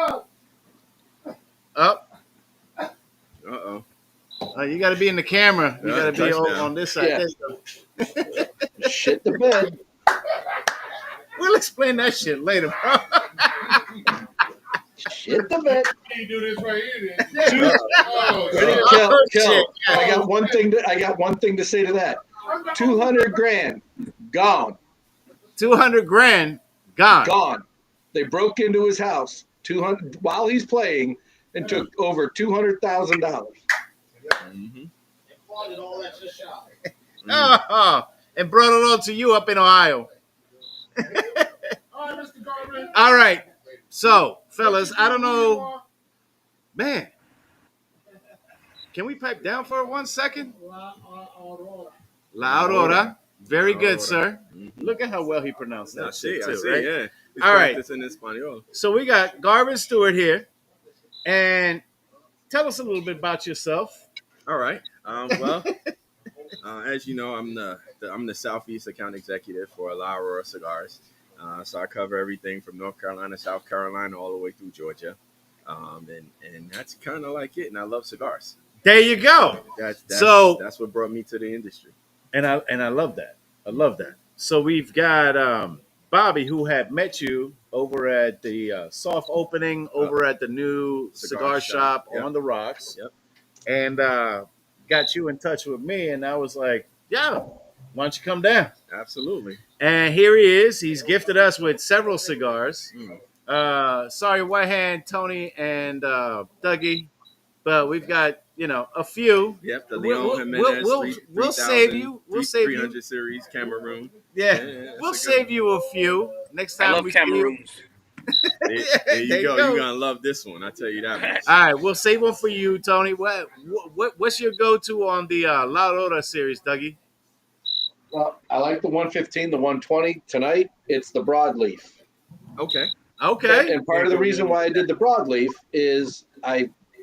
Up. Uh-oh. You got to be in the camera. You got to be touchdown. on this side. Yeah. There you go. Shit the bed. We'll explain that shit later, bro. Shit the bed. You do this right here. Then. Oh, Kel, shit. I got one thing to say to that. 200 grand gone. 200 grand gone. Gone. They broke into his house 200 while he's playing and took over $200,000. Mm-hmm. Oh, and brought it all to you up in Ohio. All right, Mr. Garvin. All right. So, fellas, I don't know. Man, can we pipe down for 1 second? La Aurora. Very good, sir. Look at how well he pronounced that I see, shit, I too, see, right? yeah. He's All right. practicing Espanol. So we got Garvin Stewart here. And tell us a little bit about yourself. All right. Well, as you know, I'm the Southeast account executive for La Aurora Cigars. So I cover everything from North Carolina, South Carolina, all the way through Georgia. And that's kind of like it. And I love cigars. There you go. That's what brought me to the industry. And I love that. I love that. So we've got Bobby, who had met you over at the soft opening over at the new cigar shop Yep. on the Rocks. Yep. And got you in touch with me. And I was like, yeah, why don't you come down? Absolutely. And here he is. He's gifted us with several cigars. Mm. Sorry, White Hand, Tony, and Dougie. But we've got a few. Yep, the We'll Leon we'll we'll, Jimenez we'll, we'll save you. We'll save you. 300 series Cameroon. Yeah, Yeah, we'll that's a good save you a few next I time love we see you. Cameroons. There, Yeah, there you there you go. go. You're gonna love this one. I tell you that much. All right, we'll save one for you, Tony. What's your go-to on the La Rota series, Dougie? Well, I like the 115, the 120. Tonight, it's the broadleaf. Okay. Okay. And part of the reason why I did the broadleaf is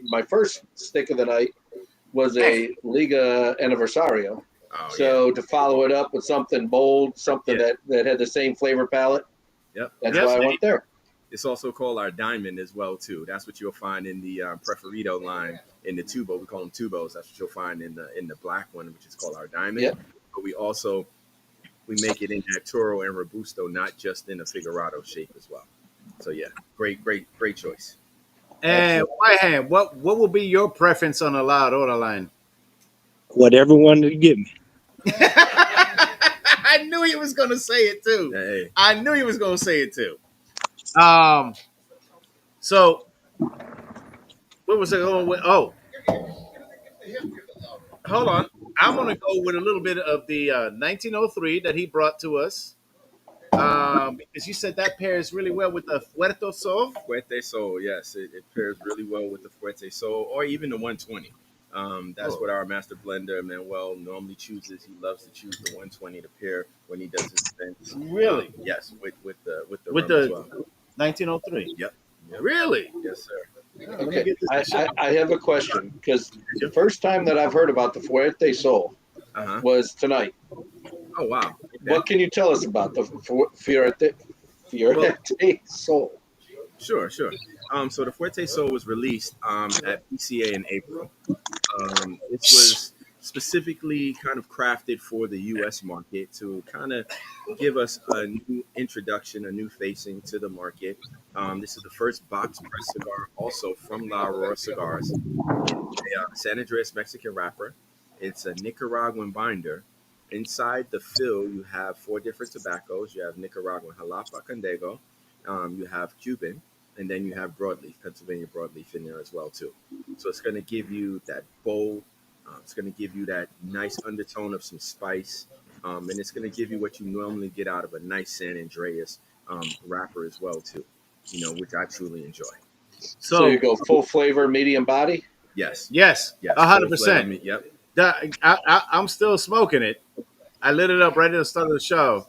my first stick of the night was a Liga Aniversario. Oh, So to follow it up with something bold, something that had the same flavor palette, Yep. that's why I went there. It's also called our diamond as well too. That's what you'll find in the Preferido line in the tubo. We call them tubos. That's what you'll find in the black one, which is called our diamond. Yep. But we make it in that Toro and Robusto, not just in a Figurado shape as well. So yeah, great choice. And White Hand, what will be your preference on the La Rota line? Whatever one to give me. I knew he was gonna say it too. Hey. I knew he was gonna say it too. So what was it going with? Oh, hold on. I'm gonna go with a little bit of the 1903 that he brought to us. Because you said that pairs really well with the Fuerte Sol. Fuerte Sol, yes, it pairs really well with the Fuerte Sol or even the 120. That's what our master blender Manuel normally chooses. He loves to choose the 120 to pair when he does his events. Really? Yes, with the with rum the as well. 1903. Yep. Really? Yes, sir. Okay, I have a question because the first time that I've heard about the Fuerte Sol was tonight. Oh wow! Okay. What can you tell us about the Fuerte Sol? Sure. So the Fuerte Sol was released at PCA in April. This was specifically kind of crafted for the U.S. market to kind of give us a new introduction, a new facing to the market. This is the first box press cigar, also from La Aurora Cigars. It's a San Andreas Mexican wrapper. It's a Nicaraguan binder. Inside the fill, you have 4 different tobaccos. You have Nicaraguan Jalapa Condego, you have Cuban, and then you have broadleaf, Pennsylvania broadleaf in there as well too. So it's going to give you that bold. It's going to give you that nice undertone of some spice, and it's going to give you what you normally get out of a nice San Andreas wrapper as well too. Which I truly enjoy. So you go full flavor, medium body. Yes. 100%. Yep. I'm still smoking it. I lit it up right at the start of the show.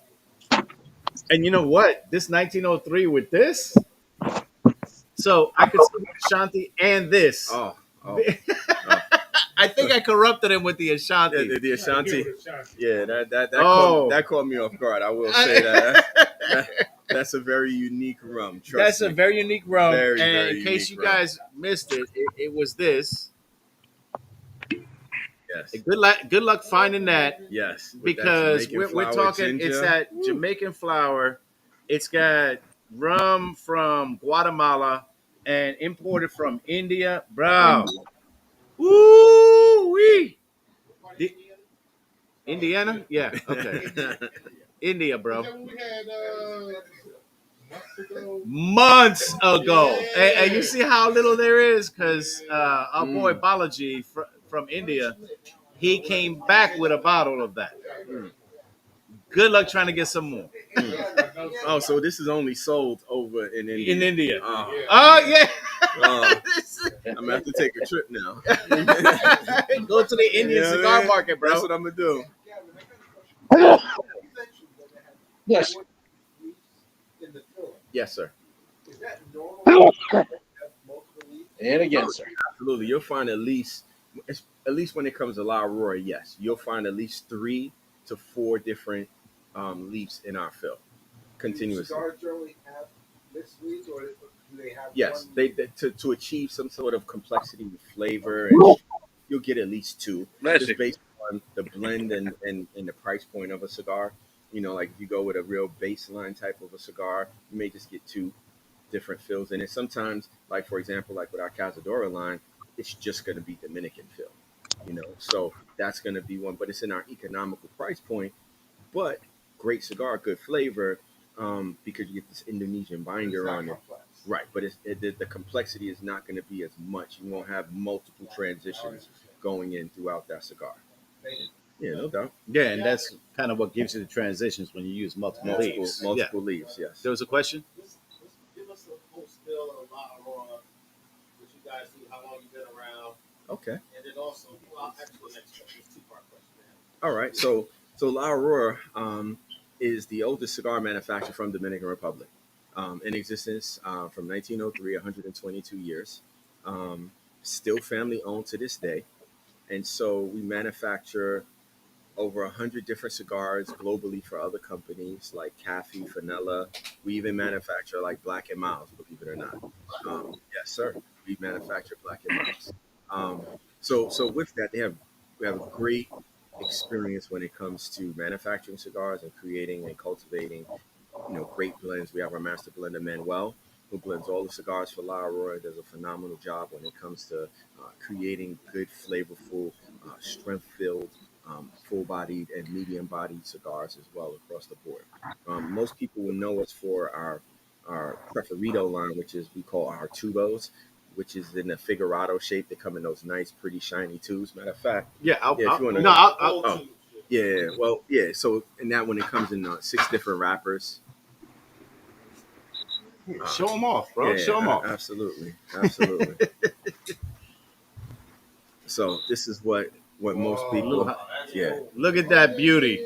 And you know what? This 1903 with this, so I could see Ashanti and this. Oh. I think I corrupted him with the Ashanti. Yeah, the Ashanti. Yeah, that caught me off guard. I will say that. That's a very unique rum. That's a very unique rum. Very, and very in case unique you guys missed it, it was this. Yes. Good luck finding that. Yes. Because we're talking, ginger. it's that Jamaican flower. It's got rum from Guatemala and imported from India. Bro. Woo-wee. Indiana? Yeah. Okay. India, bro. Months ago. And you see how little there is? Because our boy Balaji from India, he came back with a bottle of that. Good luck trying to get some more. Oh, so this is only sold over in India. In India. Oh yeah. I'm gonna have to take a trip now. Go to the Indian cigar market, bro. That's what I'm gonna do. Yes. Yes, sir. And again, sir. Absolutely. You'll find at least when it comes to La Aurora, yes, you'll find at least 3 to 4 different leaves in our fill continuously. Cigars generally have mixed leaves, or do they have? Yes, they to achieve some sort of complexity with flavor, and you'll get at least 2. Just based on the blend and the price point of a cigar. Like if you go with a real baseline type of a cigar, you may just get 2 different fills in it. Sometimes, like for example, like with our Cazadora line, it's just going to be Dominican fill. So that's going to be one, but it's in our economical price point. But great cigar, good flavor, because you get this Indonesian binder on it. Right, but the complexity is not going to be as much. You won't have multiple transitions going in throughout that cigar. Yeah, no doubt. Yeah, and that's kind of what gives you the transitions when you use multiple leaves. Yeah. Multiple leaves. Yes. There was a question. Give us a whole spill of La Aurora, what you guys do, how long you've been around, Okay. and then also, well, actually, next question, it's a two-part question, man. All right. So La Aurora is the oldest cigar manufacturer from Dominican Republic, in existence from 1903, 122 years. Um, Still family owned to this day, and so we manufacture over 100 different cigars globally for other companies like Cafe, Fanella. We even manufacture like Black and Miles, believe it or not. Yes, sir. We manufacture Black and Miles. Um, so with that, we have a great experience when it comes to manufacturing cigars and creating and cultivating, great blends. We have our master blender Manuel, who blends all the cigars for La Aurora. Does a phenomenal job when it comes to creating good, flavorful, strength-filled, full-bodied and medium-bodied cigars as well across the board. Most people will know us for our Preferido line, which is we call our tubos, which is in the figurado shape. They come in those nice, pretty, shiny tubes. Matter of fact, Yeah, if you want to, I'll yeah, well, yeah. So in that one, it comes in 6 different wrappers. show them off, bro. Yeah, Show them off. absolutely, absolutely. So this is what most people, yeah. Look at that beauty.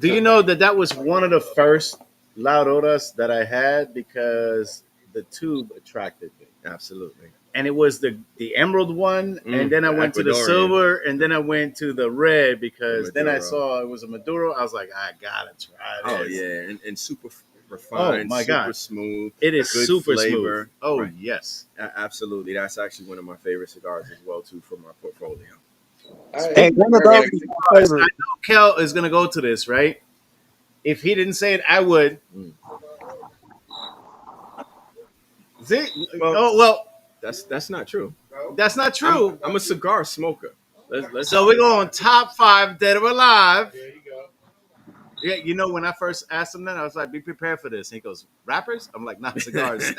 Do you know that that was one of the first laudoras that I had because the tube attracted me, Absolutely. and it was the emerald one, and then I The went to the Ecuadorian. silver, and then I went to the red because then I Maduro. saw it was a Maduro. I was like, I gotta try Oh this. yeah, and super refined, my super God. smooth. It is good super flavor. smooth. Oh Right. yes. Absolutely. That's actually one of my favorite cigars as well too from our portfolio. All right. Hey, one of those is my I favorite. know Kel is gonna go to this, right? If he didn't say it, I would. Mm. See? Well, Oh well, that's not true. that's not true. I'm a cigar smoker. Let's So we're going top 5 dead or alive. There you go. Yeah, you know when I first asked him that, I was like, "Be prepared for this." And he goes, "Rappers?" I'm like, "Not cigars."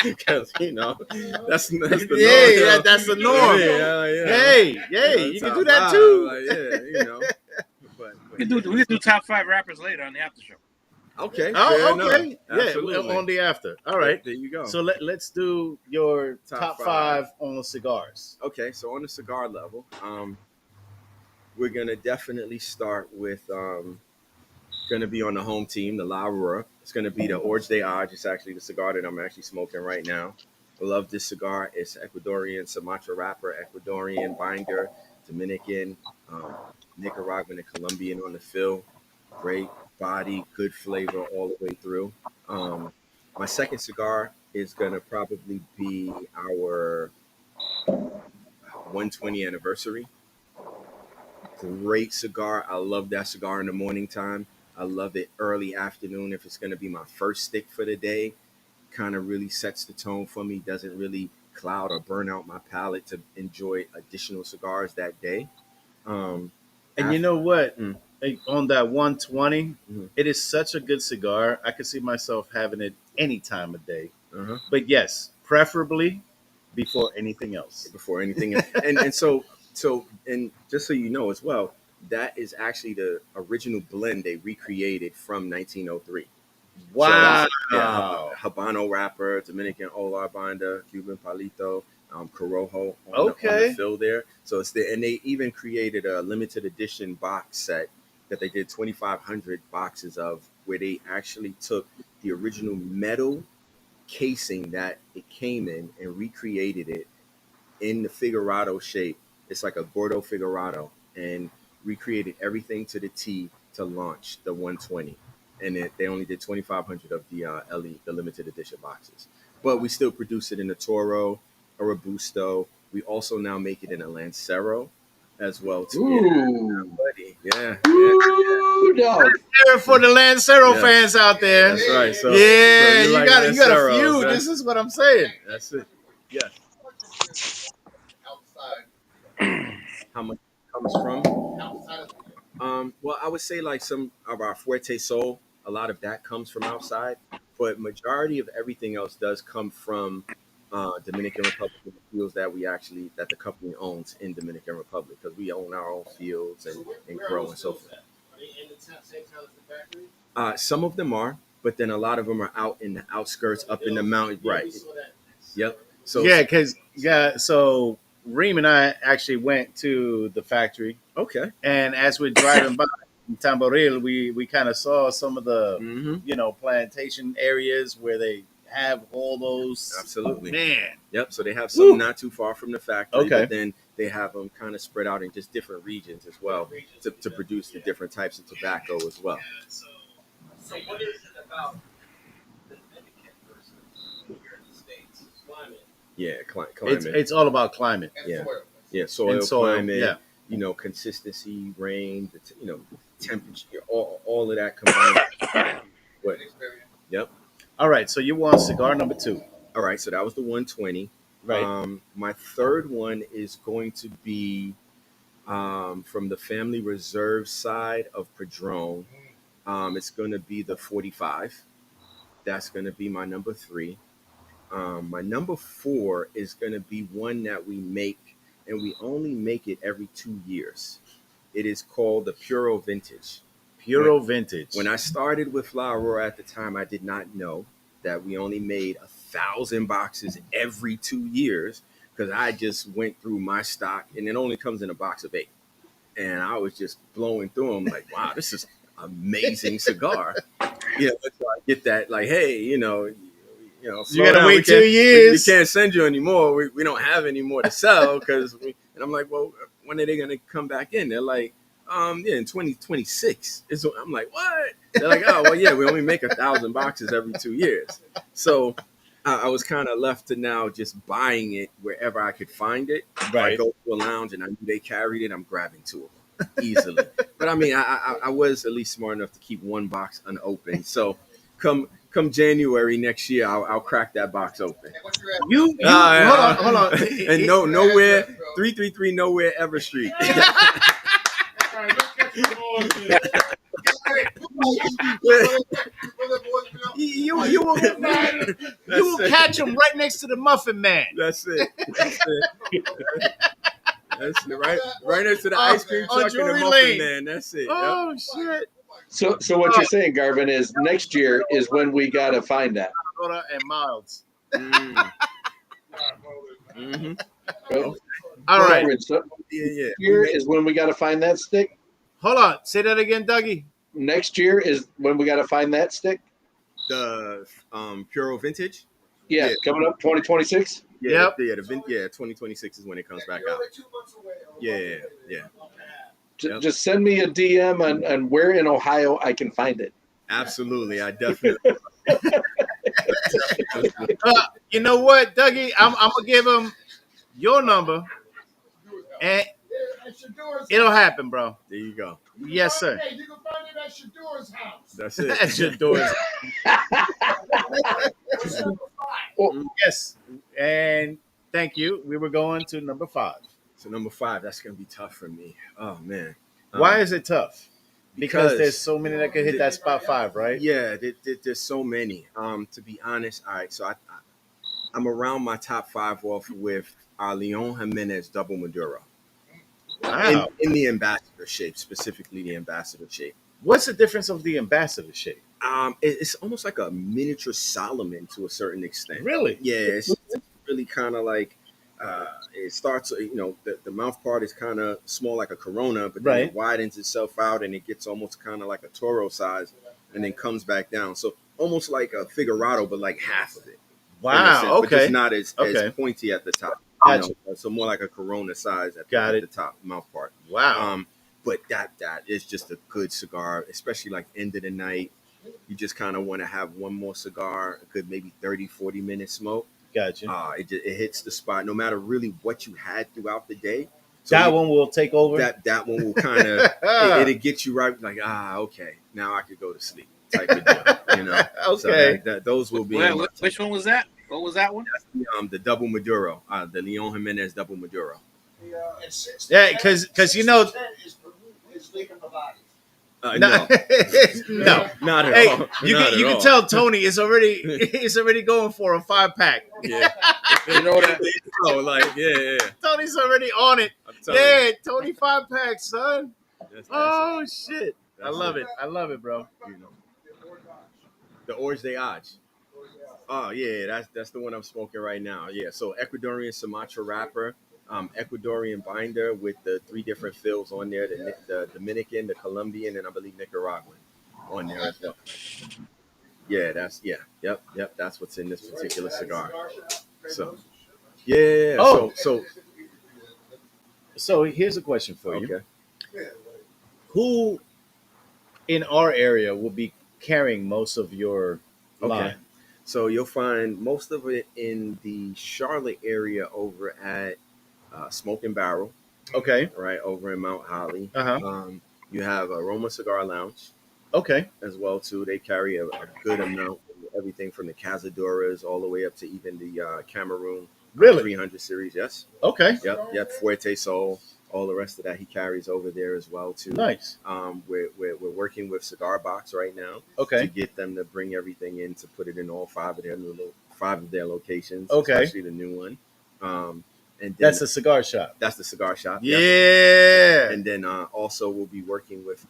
Because that's the norm. Yeah, that's the norm. Yeah. Hey, you can top do that five, too. like, But We can do top 5 rappers later on the after show. okay. Oh, fair okay. enough. Yeah, Absolutely. on the after. All right. There you go. So let's do your top Top five five. on cigars. Okay, so on the cigar level, we're gonna definitely start with gonna be on the home team, the La Aurora. It's gonna be the Orge de Aj. It's actually the cigar that I'm actually smoking right now. I love this cigar. It's Ecuadorian Sumatra wrapper, Ecuadorian binder, Dominican, um, Nicaraguan, and Colombian on the fill. Great body, good flavor all the way through. Um, my second cigar is gonna probably be our 120 anniversary. Great cigar. I love that cigar in the morning time. I love it early afternoon if it's going to be my first stick for the day. Kind of really sets the tone for me. Doesn't really cloud or burn out my palate to enjoy additional cigars that day. Um, And you know what? Mm. On that 120, Mhm. it is such a good cigar. I could see myself having it any time of day. uh-huh. But yes, preferably before anything else. Before anything, and just so you know as well, that is actually the original blend they recreated from 1903. So Wow. Habano wrapper, Dominican Olar binder, Cuban palito, Corojo on the Okay. fill there. So and they even created a limited edition box set that they did 2,500 boxes of, where they actually took the original metal casing that it came in and recreated it in the figurado shape. It's like a Gordo figurado, and recreated everything to the T to launch the 120. And they only did 2,500 of the the limited edition boxes. But we still produce it in a Toro, a Robusto. We also now make it in a Lancero as well too. Ooh. Buddy. Yeah. Ooh, dog. For the Lancero Yeah. fans out there. That's right. So Yeah, so you like got a Lanceros, few. that's- This is what I'm saying. That's it. Yes. Outside. How much comes from? Outside of Well, I would say like some of our Fuerte Soul, a lot of that comes from outside. but majority of everything else does come from Dominican Republic, the fields that the company owns in Dominican Republic, because we own our own fields and Where are grow those and so fields forth. at? Are they in the same town as the factory? Some of them are, but then a lot of them are out in the outskirts, up in the mountain. Yeah, Right. we saw that. Yep. So Yeah, because so Reem and I actually went to the factory, okay. and as we're driving by in Tamboril, we kind of saw some of the Mm-hmm. plantation areas where they have all those. Absolutely. Man, Yep. So they have some Woo. not too far from the factory, Okay. but then they have them kind of spread out in just different regions as well to produce the different types of tobacco as well. So what is it about the Dominican versus here in the States? Climate. Yeah, climate. it's all about climate. Yeah. Soil. Yeah, soil, And soil, climate, yeah. Consistency, rain, temperature, all of that combined. But, yep. All right, so you want cigar number 2, All right, so that was the 120. right? My third one is going to be from the Family Reserve side of Padron. It's going to be the 45. That's going to be my number 3. My number 4 is going to be one that we make, and we only make it every 2 years. It is called the Puro Vintage. Puro Vintage. When I started with La Aurora at the time, I did not know that we only made 1,000 boxes every 2 years, because I just went through my stock, and it only comes in a box of 8. And I was just blowing through them like, wow, this is amazing cigar. Yeah, so I get that, like, hey, you slow gotta down. wait 2 years. We can't send you anymore. We don't have any more to sell and I'm like, well, when are they gonna come back in? They're like, in 2026. I'm like, what? They're like, oh, well, yeah, we only make 1,000 boxes every 2 years. So I was kind of left to now just buying it wherever I could find it. If I go to a lounge and I knew they carried it, I'm grabbing 2 of them easily. But I mean, I was at least smart enough to keep one box unopened. So come January next year, I'll crack that box open. You hold on. And nowhere 333 nowhere Ever Street. You will catch him right next to the Muffin Man. That's it. That's right next to the ice cream truck and the Drury Muffin Lane. Man. That's it. Oh shit! So what you're saying, Garvin, is next year is when we got to find that. Soda and Miles. Mm-hmm. All right. Garvin, so Yeah. year is when we got to find that stick. Hold on. Say that again, Dougie. Next year is when we got to find that stick. The Puro Vintage. Yeah, coming up 2026. Yeah, Yep. yeah, 2026 is when it comes back out. Yeah. Just send me a DM on where in Ohio I can find it. Absolutely, I definitely. You know what, Dougie? I'm gonna give him your number, and it'll happen, bro. There you go. Yes, sir. Hey, you can find it at Shadur's house. That's it. That's your doors. Yes, and thank you. We were going to number 5. So number 5, that's gonna be tough for me. Oh man. Why is it tough? Because there's so many that could hit that spot 5, right? Yeah, there's so many. To be honest, all right. So I'm around my top 5 off with Leon Jimenez Double Maduro. Wow. In the ambassador shape, specifically the ambassador shape. What's the difference of the ambassador shape? It's almost like a miniature Solomon to a certain extent. Really? Yeah, it's really kind of like it starts. The mouth part is kind of small like a Corona, but then it widens itself out and it gets almost kind of like a Toro size, and then comes back down. So almost like a Figurado, but like half of it. Wow. But just not as pointy at the top. Gotcha. So more like a Corona size at the top mouth part. Wow. But that is just a good cigar, especially like end of the night. You just kind of want to have one more cigar, a good maybe 30, 40 minute smoke. Gotcha. It hits the spot no matter really what you had throughout the day. So that one will take over. That one will kind of it'll get you right. Like okay, now I could go to sleep. Type of deal, Okay. So those will be. Which one was that? What was that one? That's the Double Maduro, the Leon Jimenez Double Maduro. Yeah, because is leaving the bodies. No, no, not at hey, all. you Not can you at can all. tell Tony is already going for a 5-pack. Yeah, You know that. oh, like yeah. Tony's already on it. I'm telling Yeah, Tony 5-pack, son. That's Oh shit, I That's love it. it. I love it, bro. you know the Orange de Aj. Oh yeah, that's the one I'm smoking right now. Yeah, so Ecuadorian Sumatra wrapper, Ecuadorian binder with the 3 different fills on there: the Dominican, the Colombian, and I believe Nicaraguan on there as well. Yeah, yep. That's what's in this particular cigar. So yeah, Oh. so So here's a question for you: okay. who in our area will be carrying most of your Okay. line? So you'll find most of it in the Charlotte area over at Smoke and Barrel, Okay. right over in Mount Holly. Uh-huh. You have Aroma Cigar Lounge Okay. as well too. They carry a good amount, everything from the Cazadoras all the way up to even the Cameroon Really? 300 series. Yes. Okay. Yep. Fuerte Sol. All the rest of that he carries over there as well too. Nice. We're working with Cigar Box right now to Okay. get them to bring everything in to put it in all 5 of their locations, Okay. especially the new one. And then That's a cigar shop. that's the cigar shop. Yeah. Yep. And then also we'll be working with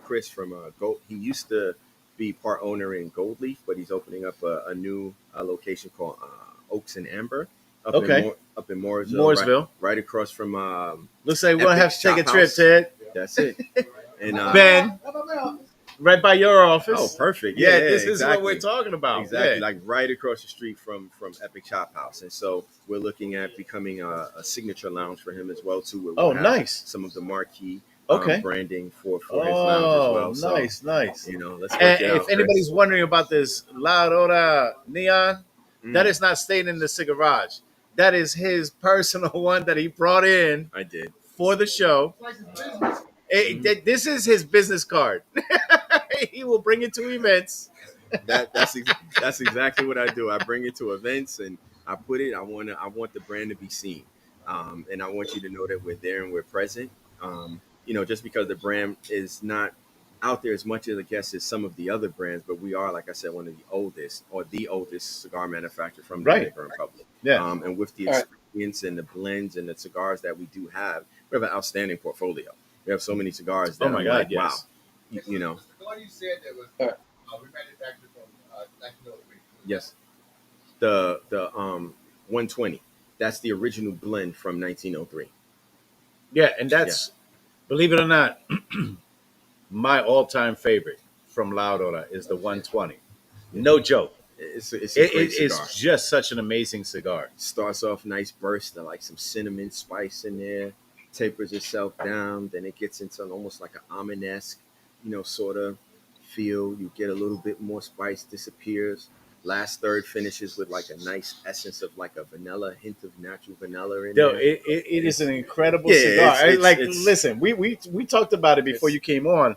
Chris from Gold. He used to be part owner in Gold Leaf, but he's opening up a new location called Oaks and Amber up Okay. up in Mooresville, Mooresville. right across from Looks like we're gonna Epic have to take a Shop trip, House. Ted. That's it. And Ben, right by your office. oh, perfect. Yeah, Yeah, this is exactly. what we're talking about. Exactly, Yeah. like right across the street from Epic Chop House, and so we're looking at becoming a signature lounge for him as well too. Where we'll Oh, have nice. some of the marquee Okay. branding for his lounge as well. So, nice, nice. you know, let's work And it out, if anybody's Chris. wondering about this La Aurora neon, that is not staying in the Cigarage. That is his personal one that he brought in I did. for the show. This is his business card. He will bring it to events. That's exactly what I do. I bring it to events and I put it. I want the brand to be seen, and I want you to know that we're there and we're present. Just because the brand is not out there as much as I guess as some of the other brands, but we are, like I said, one of the oldest or the oldest cigar manufacturer from the Right. Dominican Republic. Yeah. And with the All right. experience and the blends and the cigars that we do have, we have an outstanding portfolio. We have so many cigars that Oh my I'm God, like, yes. wow, you know. The one you said that was All right. we manufactured from 1903. Yes. The 120. That's the original blend from 1903. Yeah, and that's, believe it or not, my all-time favorite from La Aurora is the 120. No joke. It's a It great is cigar. just such an amazing cigar. Starts off nice burst of like some cinnamon spice in there, tapers itself down, then it gets into almost like an almond-esque, sort of feel. You get a little bit more spice, disappears. Last third finishes with like a nice essence of like a vanilla, hint of natural vanilla in Yo, there. it is an incredible Yeah, cigar. it's- Listen, we talked about it before It's- you came on,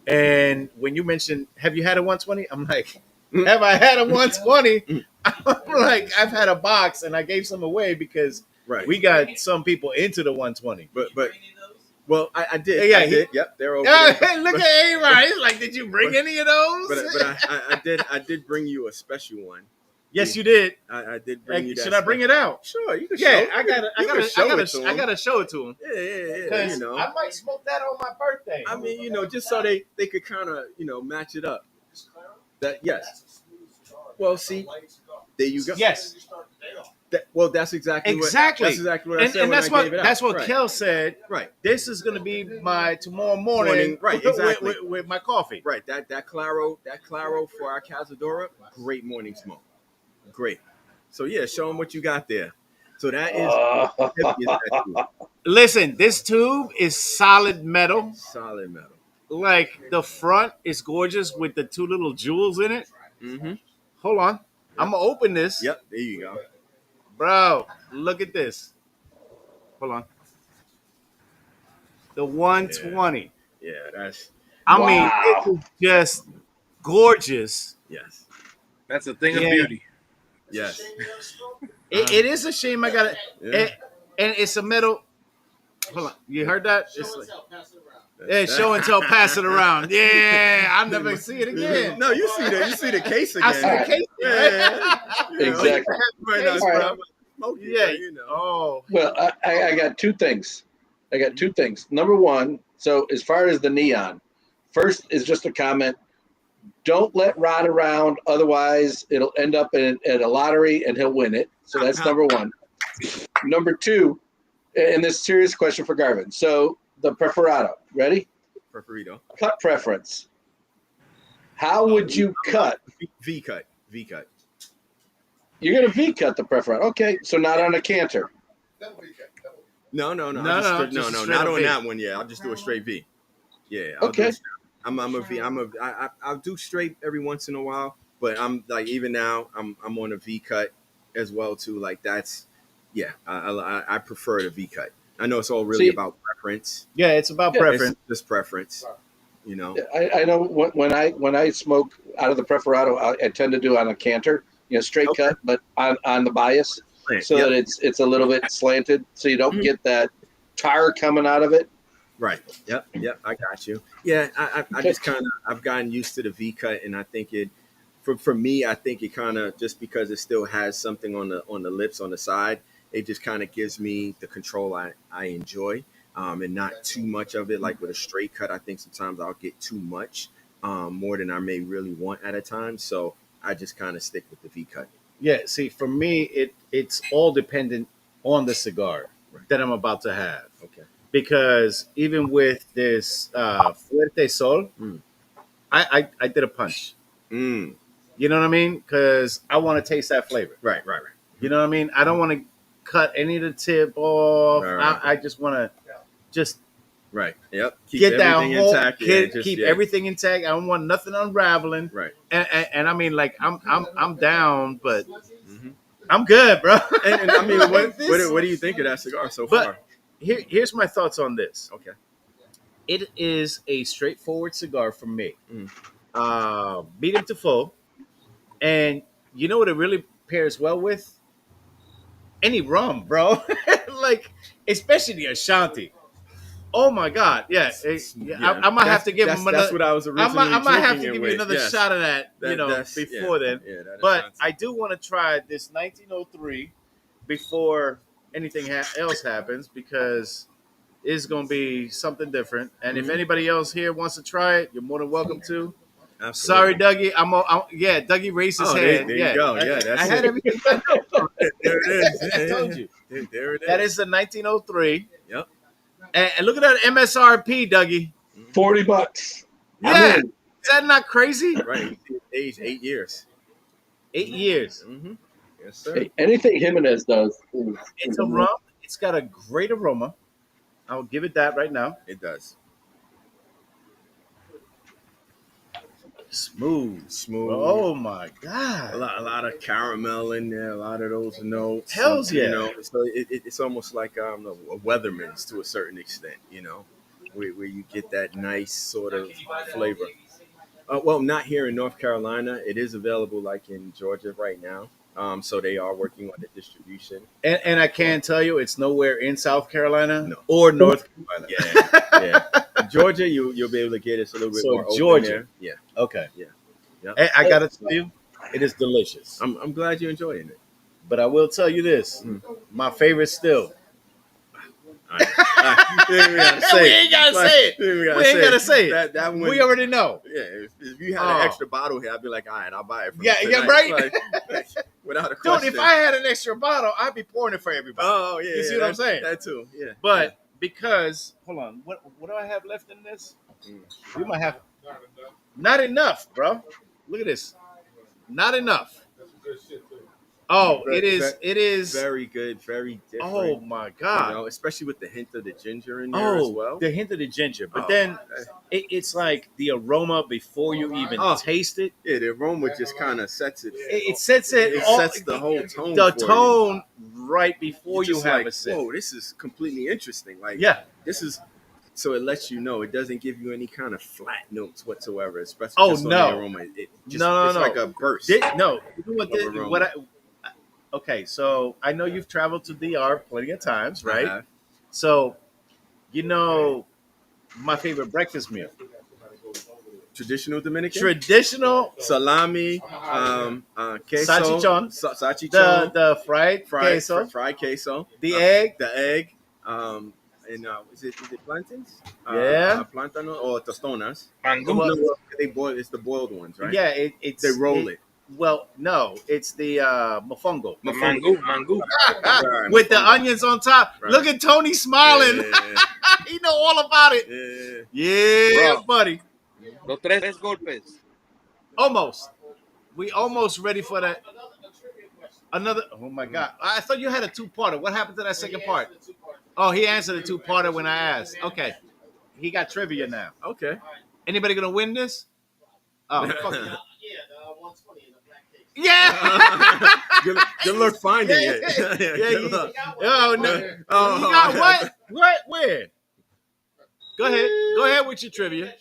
and when you mentioned, have you had a 120? I'm like, have I had a 120? I'm like, I've had a box, and I gave some away because Right. we got some people into the 120. But well, I did. Yeah, I did. Yep, they're over Yeah, there. look at A-Rod. He's like, did you bring any of those? But I did bring you a special one. Yes, you did. I did bring you that. Should I bring it out? Sure, you can show Yeah, it. I gotta show it to him. Yeah, Because I might smoke that on my birthday. I mean, just so they could kind of, match it up. That yes. Well, see, there you go. Yes. That's exactly what I said. And when that's I gave it out. that's what Right. Kel said. Right. This is gonna be my tomorrow morning. Right, exactly. with my coffee. Right. That Claro for our Cazadora, great morning smoke. Great. So yeah, show them what you got there. So that is heavy as that tube. Listen, this tube is solid metal. Solid metal. Like the front is gorgeous with the 2 little jewels in it. Mm-hmm. Hold on, I'm gonna open this. Yep. There you go. Bro, look at this. Hold on. The 120. Yeah, that's I Wow. mean, it is just gorgeous. yes. That's a thing of Yeah. beauty. Yes. It is a shame I got it. Yeah. And it's a metal. Hold on. You heard that? It's like, Hey, show and tell, pass it around. Yeah, I'll never see it again. No, you see the case again. I see the case. Yeah. Exactly. Might not All right. stop smoking, Yeah. but, you know. Oh, Well, I got two things. Number one, so as far as the neon, first is just a comment. Don't let Rod around, otherwise it'll end up at a lottery and he'll win it. So that's number one. Number two, and this serious question for Garvin. So the Preferado, ready? Preferito. Cut preference. How would you cut? V cut. You're gonna V cut the Preferado. Okay, so not on a canter. No. No, Not straight on V. that one. Yeah, I'll just do a straight V. Yeah. Okay. I'm a V. I'll do straight every once in a while, but I'm like even now I'm on a V cut as well too. Like that's I prefer the V cut. I know it's all really about preference. yeah, it's about preference. It's just preference, you know. I know when I smoke out of the Preferado, I tend to do on a canter, straight cut, but on the bias, so that it's a little bit slanted, so you don't get that tar coming out of it. Right. Yep. I got you. Yeah. I just I've gotten used to the V cut, and I think for me, I think it kind of just because it still has something on the lips on the side, it just kind of gives me the control I enjoy, and not too much of it. Like with a straight cut, I think sometimes I'll get too much, more than I may really want at a time. So I just kind of stick with the V cut. Yeah, see, for me, it's all dependent on the cigar that I'm about to have. Okay. Because even with this Fuerte Sol, I did a punch. Mm. You know what I mean? Because I want to taste that flavor. Right. You know what I mean? I don't want to cut any of the tip off. Right. I just want to just right. Yep. Keep get that everything whole intact. keep everything intact. I don't want nothing unraveling. Right. And I mean, like I'm down, but I'm good, bro. And I mean, what do you think of that cigar so far? Here's my thoughts on this. Okay. It is a straightforward cigar for me. Medium to full. And you know what it really pairs well with? Any rum, bro. Like, especially the Ashanti. Oh my God. Yeah. I might have to give him another. That's what I was originally I might have to drinking give with. you another shot of that, before then. Yeah, that but Ashanti. I do want to try this 1903 before anything else happens, because it's going to be something different. And if anybody else here wants to try it, you're more than welcome to. Absolutely. Sorry, Dougie. Dougie raised his hand. There you go. Yeah, that's I had everything. there it is. I told you. There it is. That is the 1903. Yep. And look at that MSRP, Dougie. $40. Yeah. Is that not crazy? Right. Age 8 years. 8 years. Mm-hmm. Yes, sir. Hey, anything Jimenez does. It's a rum. It's got a great aroma. I'll give it that right now. It does. Smooth. Oh my God. A lot of caramel in there. A lot of those notes. Hells yeah. You know, so it's almost like a Weatherman's to a certain extent. You know, where you get that nice sort of flavor. Well, not here in North Carolina. It is available like in Georgia right now. So they are working on the distribution. And I can tell you, it's nowhere in South Carolina or North Carolina. Yeah. Georgia, you'll be able to get it a little bit more open Georgia. there. Yeah. Okay. Yeah. Hey, I gotta tell you, it is delicious. I'm glad you're enjoying it. But I will tell you this: my favorite still. We ain't gotta say it. We ain't gotta say it. That one, we already know. Yeah, if you had an extra bottle here, I'd be like, all right, I'll buy it. From Yeah, you yeah, tonight. right. Like, without a question. Dude, if I had an extra bottle, I'd be pouring it for everybody. Oh yeah, you see what I'm saying? That too. Yeah. But because hold on, what do I have left in this? We might have not enough, bro. Look at this. Not enough. Oh, it is very good, very different. Oh my God. You know, especially with the hint of the ginger in there as well. The hint of the ginger. But then it's like the aroma before you even taste it. Yeah, the aroma just kind of sets it. It sets it. It sets the whole tone. The tone right before you have like, a sip. Whoa, this is completely interesting. Like, this is. So it lets you know it doesn't give you any kind of flat notes whatsoever, especially just on the aroma. It just, it's like a burst. You know what? Okay, so I know you've traveled to DR plenty of times, right? Uh-huh. So, you know, my favorite breakfast meal. Traditional Dominican. Traditional Salami, queso, salchichon, salchichon, the fried queso, fried queso, the egg. the egg, and is it plantains? Yeah. Plátano or tostonas. Mango. Well, No, they boil. It's the boiled ones, right? yeah, They roll it. Well, no, it's the mofongo The Mofongo. mango. Right, with the mofongo. onions on top. Right. Look at Tony smiling. Yeah, He know all about it. Yeah, Bro. buddy. Los tres golpes. Almost. We almost ready for that. Another. Oh my God! I thought you had a two-parter. What happened to that second part? Oh, he answered a two-parter when I asked. Okay, he got trivia now. Okay. Anybody gonna win this? Oh, fuck it. Yeah. Yeah. Good luck finding Yeah, it. yeah, Good luck. Oh no! Oh, You got what? What? Where? Go ahead. Go ahead with your trivia.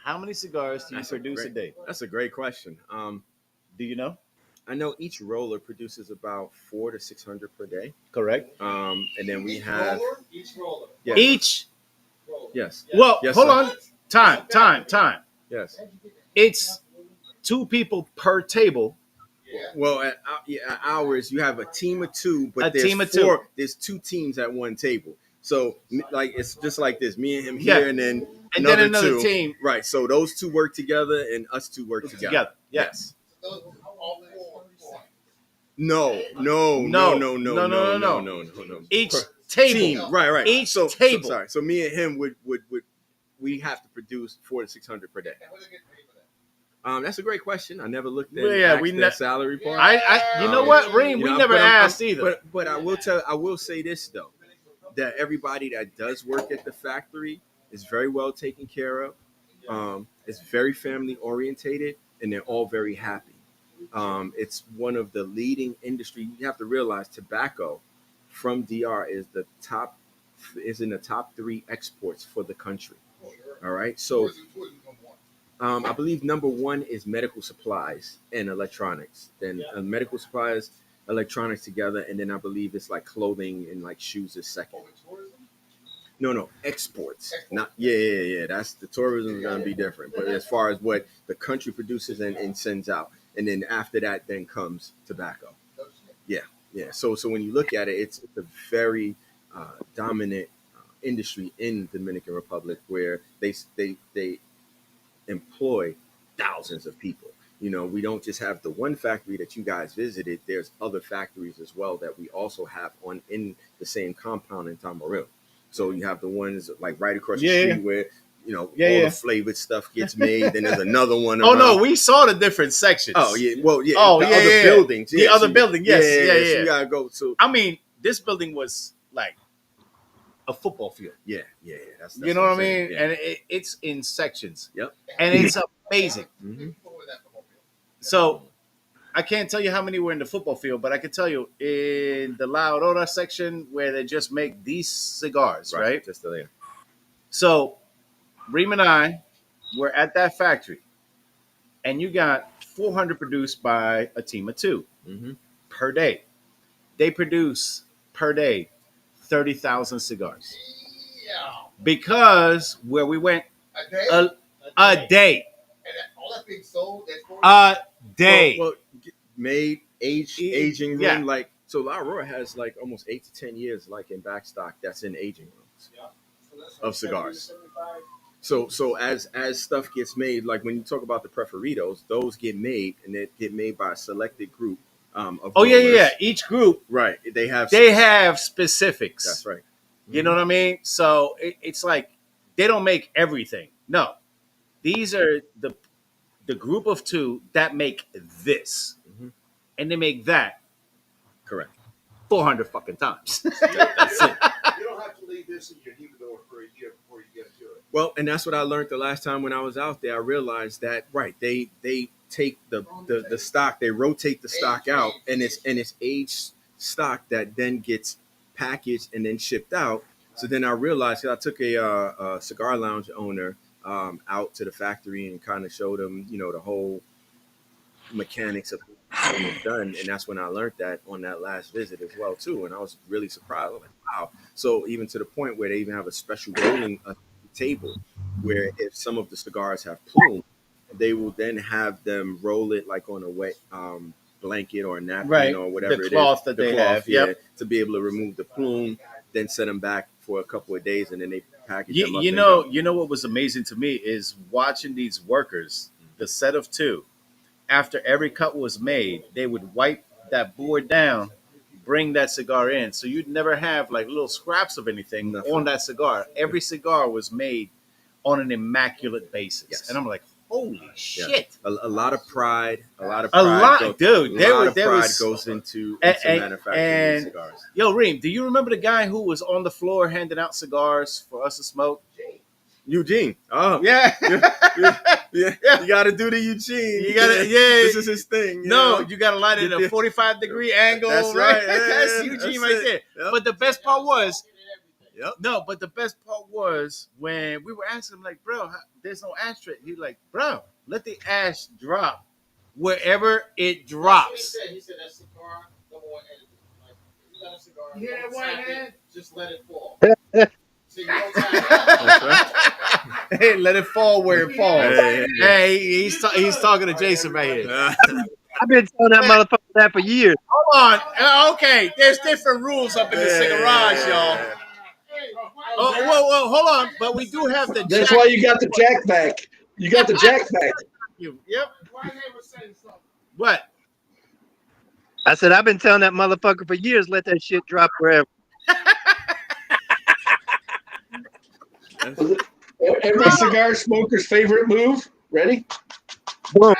How many cigars do you produce a day? That's a great question. Do you know? I know each roller produces about 400 to 600 per day. Correct. And then we have Each roller. yeah, Each. yes, Well, Yes, hold sir. on. Time. yes. It's 2 people per table. Well, at ours, you have a team of 2, but A there's team of 4. 2. There's 2 teams at one table. So, like, it's just like this: me and him Yeah. here, and then And then another 2. team. Right. So those 2 work together, and us 2 work together. Together. Yes. No. Each table. Team. Right. Each so table. sorry. So me and him would we have to produce 400 to 600 per day. That's a great question. I never looked at Yeah, we their salary part. You know what, Reem? We never asked either. But I will say this though, that everybody that does work at the factory is very well taken care of. It's very family orientated, and they're all very happy. It's one of the leading industry. You have to realize tobacco from DR is in the top 3 exports for the country. All right, so I believe number 1 is medical supplies and electronics. Then medical supplies, electronics together, and then I believe it's like clothing and like shoes is second. No, exports. Not yeah. That's the tourism is gonna be different. But as far as what the country produces and sends out, and then after that, then comes tobacco. Yeah. So when you look at it, it's a very dominant industry in the Dominican Republic where they employ thousands of people. You know, we don't just have the one factory that you guys visited. There's other factories as well that we also have in the same compound in Tamaril. So you have the ones like right across the street where, you know, all the flavored stuff gets made. Then there's another one. Oh no, we saw the different sections. Oh yeah, well yeah. Oh the yeah, other yeah. buildings. The other building, yes, yeah. So you gotta go to. I mean, this building was like a football field. Yeah. That's You know what I mean? Yeah. And it's in sections. Yep. And it's amazing. Mm-hmm. So I can't tell you how many were in the football field, but I can tell you in the La Aurora section where they just make these cigars, right? Just there. So Reem and I were at that factory, and you got 400 produced by a team of 2 per day. They produce per day 30,000 cigars. Because where we went a day. And all that's being sold, A day. Well, made aging room, yeah. like so. La Aurora has like almost 8 to 10 years, like in backstock, that's in aging rooms of cigars. So as stuff gets made, like when you talk about the preferidos, those get made and they get made by a selected group. Of Yeah. Each group, right? They have specifics. That's right. You know what I mean? So it's like they don't make everything. No, these are the group of 2 that make this, and they make that. Correct. 400 fucking times. That's it. You don't have to leave this in your humidor for a year before you get to it. Well, and that's what I learned the last time when I was out there. I realized that they take the stock, they rotate the stock out, and it's aged stock that then gets packaged and then shipped out. So then I realized, I took a cigar lounge owner out to the factory and kind of showed him, you know, the whole mechanics of when it's done. And that's when I learned that on that last visit as well too. And I was really surprised. I was like, wow. So even to the point where they even have a special rolling table where if some of the cigars have plume, they will then have them roll it like on a wet blanket or a napkin Right. or whatever The it is. cloth that The they cloth, have. yeah, Yep. to be able to remove the plume, then set them back for a couple of days, and then they package them up. You know what was amazing to me is watching these workers, the set of two. After every cut was made, they would wipe that board down, bring that cigar in. So you'd never have like little scraps of anything Nothing. on that cigar. Every cigar was made on an immaculate basis. Yes. And I'm like, holy shit. A lot of pride, a lot of A pride, lot, dude. A lot of There pride was, goes into and, manufacturing these cigars. Yo, Reem, do you remember the guy who was on the floor handing out cigars for us to smoke? Eugene. Oh, Yeah. yeah. You got to do the Eugene. You gotta, This is his thing. No, you got to light it at a 45-degree angle. That's right. Yeah, That's Eugene that's right it. there. Yep. But the best part was, Yep. no, but the best part was when we were asking him, like, bro, there's no ashtray. He's like, bro, let the ash drop wherever it drops. He said that cigar, number one, like, if you got a cigar, You hear that don't one tap it, hand? just let it fall. So you Hey, don't tap let it fall where it falls. Hey, Hey, he's talking to Jason right here. I've been telling that motherfucker that for years. Hold on. Okay, there's different rules up in the Cigarage, y'all. Oh, whoa, hold on. But we do have the That's jack. why you got the jack back. You got the jack back. Yep. What? I said, I've been telling that motherfucker for years, let that shit drop wherever. Every cigar smoker's favorite move. Ready? Boom.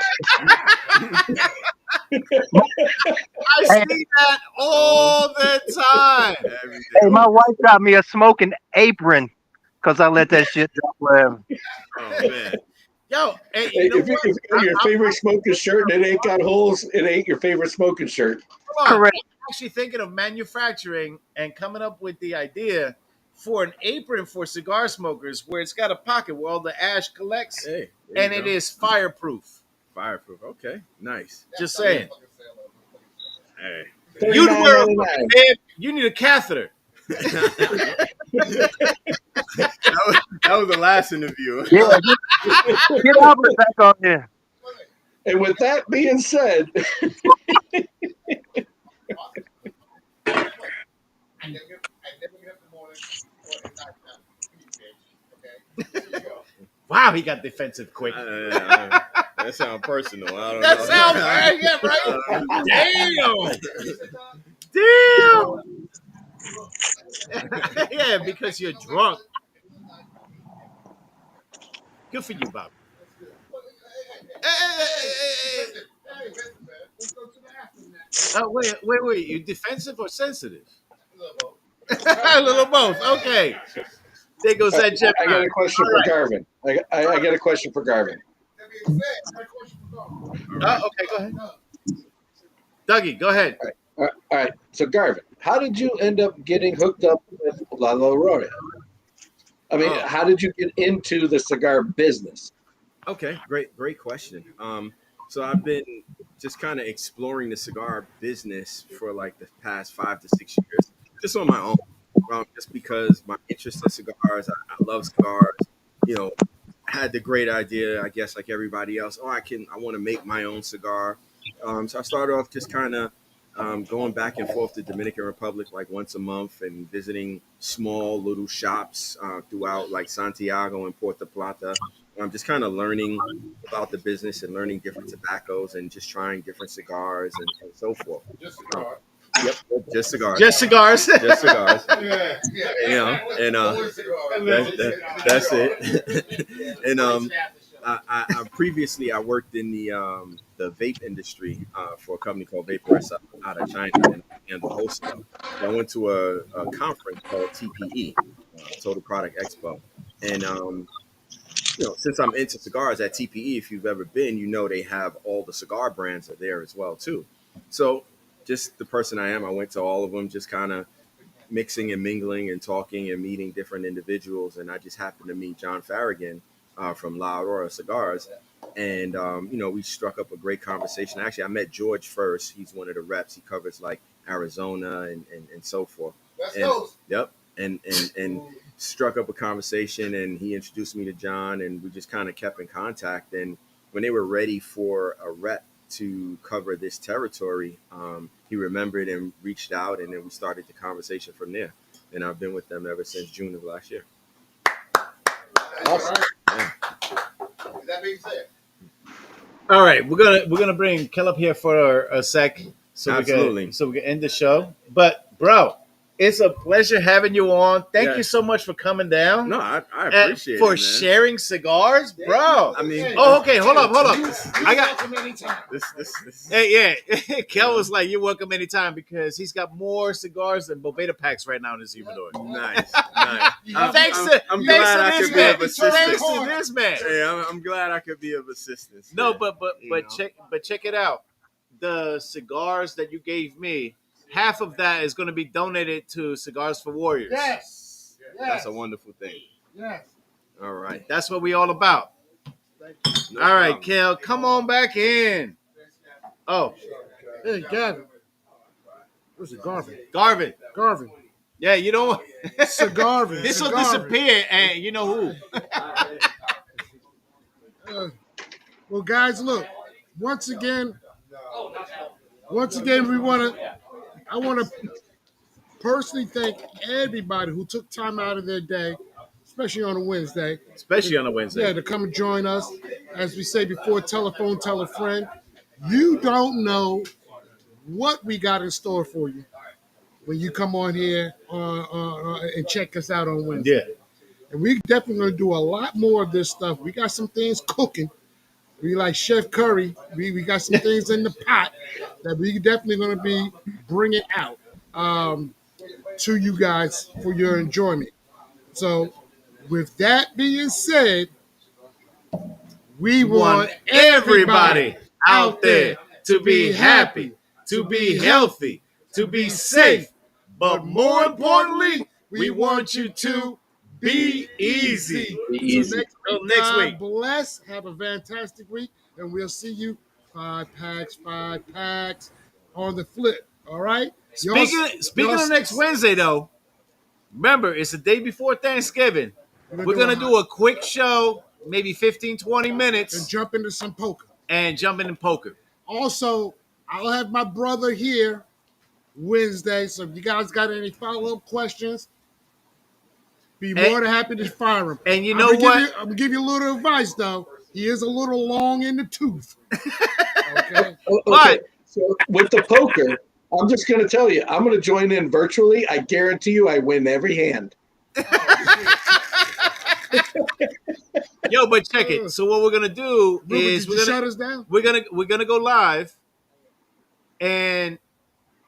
I see that all the time. Hey, my wife got me a smoking apron because I let that shit drop wherever. Oh man. Yo, hey, you know If your favorite smoking shirt and it ain't got holes, it ain't your favorite smoking shirt. Correct. I'm actually thinking of manufacturing and coming up with the idea for an apron for cigar smokers where it's got a pocket where all the ash collects, Hey, and it is fireproof. fireproof. Okay, nice. Just saying. Hey. You'd wear a $39.99. fucking bed. You need a catheter. that was the last interview. Yeah, get Albert back on there. And with that being said, Wow, he got defensive quick. That sounds personal. I don't That know. sounds right. Yeah, right. Damn. Yeah, because you're drunk. Good for you, Bob. Hey. Oh, wait. You defensive or sensitive? A little both. Okay. There goes that jet. I got a question for Garvin. I got a question for Garvin. Okay, go ahead. Dougie, go ahead. All right. So Garvin, how did you end up getting hooked up with La Aurora? I mean, how did you get into the cigar business? Okay, great question. So I've been just kind of exploring the cigar business for like the past 5 to 6 years, just on my own. Just because my interest in cigars, I love cigars. You know, I had the great idea, I guess, like everybody else. I want to make my own cigar. So I started off just kind of going back and forth to Dominican Republic like once a month and visiting small little shops throughout like Santiago and Puerto Plata. I'm just kind of learning about the business and learning different tobaccos and just trying different cigars and so forth. Yep, just cigars. Just cigars. Just cigars. You know, and that's it. And I previously I worked in the vape industry for a company called Vaporist out of China and the wholesale. So I went to a conference called TPE, Total Product Expo, and you know, since I'm into cigars at TPE, if you've ever been, you know they have all the cigar brands are there as well too. So just the person I am, I went to all of them, just kind of mixing and mingling and talking and meeting different individuals. And I just happened to meet John Farragon from La Aurora Cigars. And, we struck up a great conversation. Actually, I met George first. He's one of the reps. He covers like Arizona and so forth. West And, Coast. yep. And struck up a conversation, and he introduced me to John, and we just kind of kept in contact. And when they were ready for a rep to cover this territory, he remembered and reached out, and then we started the conversation from there. And I've been with them ever since June of last year. Awesome. Yeah. That being said, All right, we're gonna bring Kel up here for a sec, so Absolutely. we can end the show. But bro, it's a pleasure having you on. Thank Yeah. you so much for coming down. No, I and appreciate for it, man. sharing cigars, bro. I mean, Oh, okay, hold up. I got welcome anytime. this. Hey, yeah. Kel was like, "You're welcome anytime," because he's got more cigars than Boveda packs right now in his humidor. Nice. Thanks I'm to glad I this could be man. of assistance. Thanks to this man. Hey, I'm glad I could be of assistance. No, man. but check it out. The cigars that you gave me, half of that is going to be donated to Cigars for Warriors. Yes. That's a wonderful thing. Yes. All right. That's what we all about. No All right, problem. Kel, come on back in. Oh, Hey, Gavin. Where's it, Garvin? Garvin. Garvin. Yeah, you know what? Cigarvin. This will Cigarvin. disappear, and you know who? Well, guys, look. Once again, I want to personally thank everybody who took time out of their day, especially on a Wednesday. Especially on a Wednesday. Yeah, to come and join us. As we say before, telephone, tell a friend. You don't know what we got in store for you when you come on here and check us out on Wednesday. Yeah. And we definitely going to do a lot more of this stuff. We got some things cooking. We like Chef Curry. We got some things in the pot that we definitely going to be bringing out to you guys for your enjoyment. So with that being said, we want everybody out there to be happy, to be healthy, to be safe. But more importantly, we want you to be easy. So next week. God bless. Have a fantastic week. And we'll see you 5 packs on the flip. All right? Speaking of next Wednesday, though, remember, it's the day before Thanksgiving. We're going to do a quick show, maybe 15, 20 minutes. And jump into some poker. Also, I'll have my brother here Wednesday. So if you guys got any follow-up questions, be more than happy to fire him. And you know what? I'm going to give you a little advice, though. He is a little long in the tooth. Okay? Okay. So with the poker, I'm just going to tell you, I'm going to join in virtually. I guarantee you I win every hand. Yo, but check it. So what we're gonna do is we're gonna shut us down. We're gonna go live, and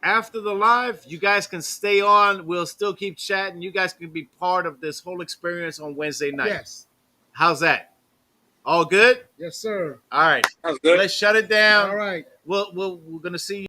after the live, you guys can stay on. We'll still keep chatting. You guys can be part of this whole experience on Wednesday night. Yes. How's that? All good? Yes, sir. All right. Sounds good. Let's shut it down. All right. We're gonna see you.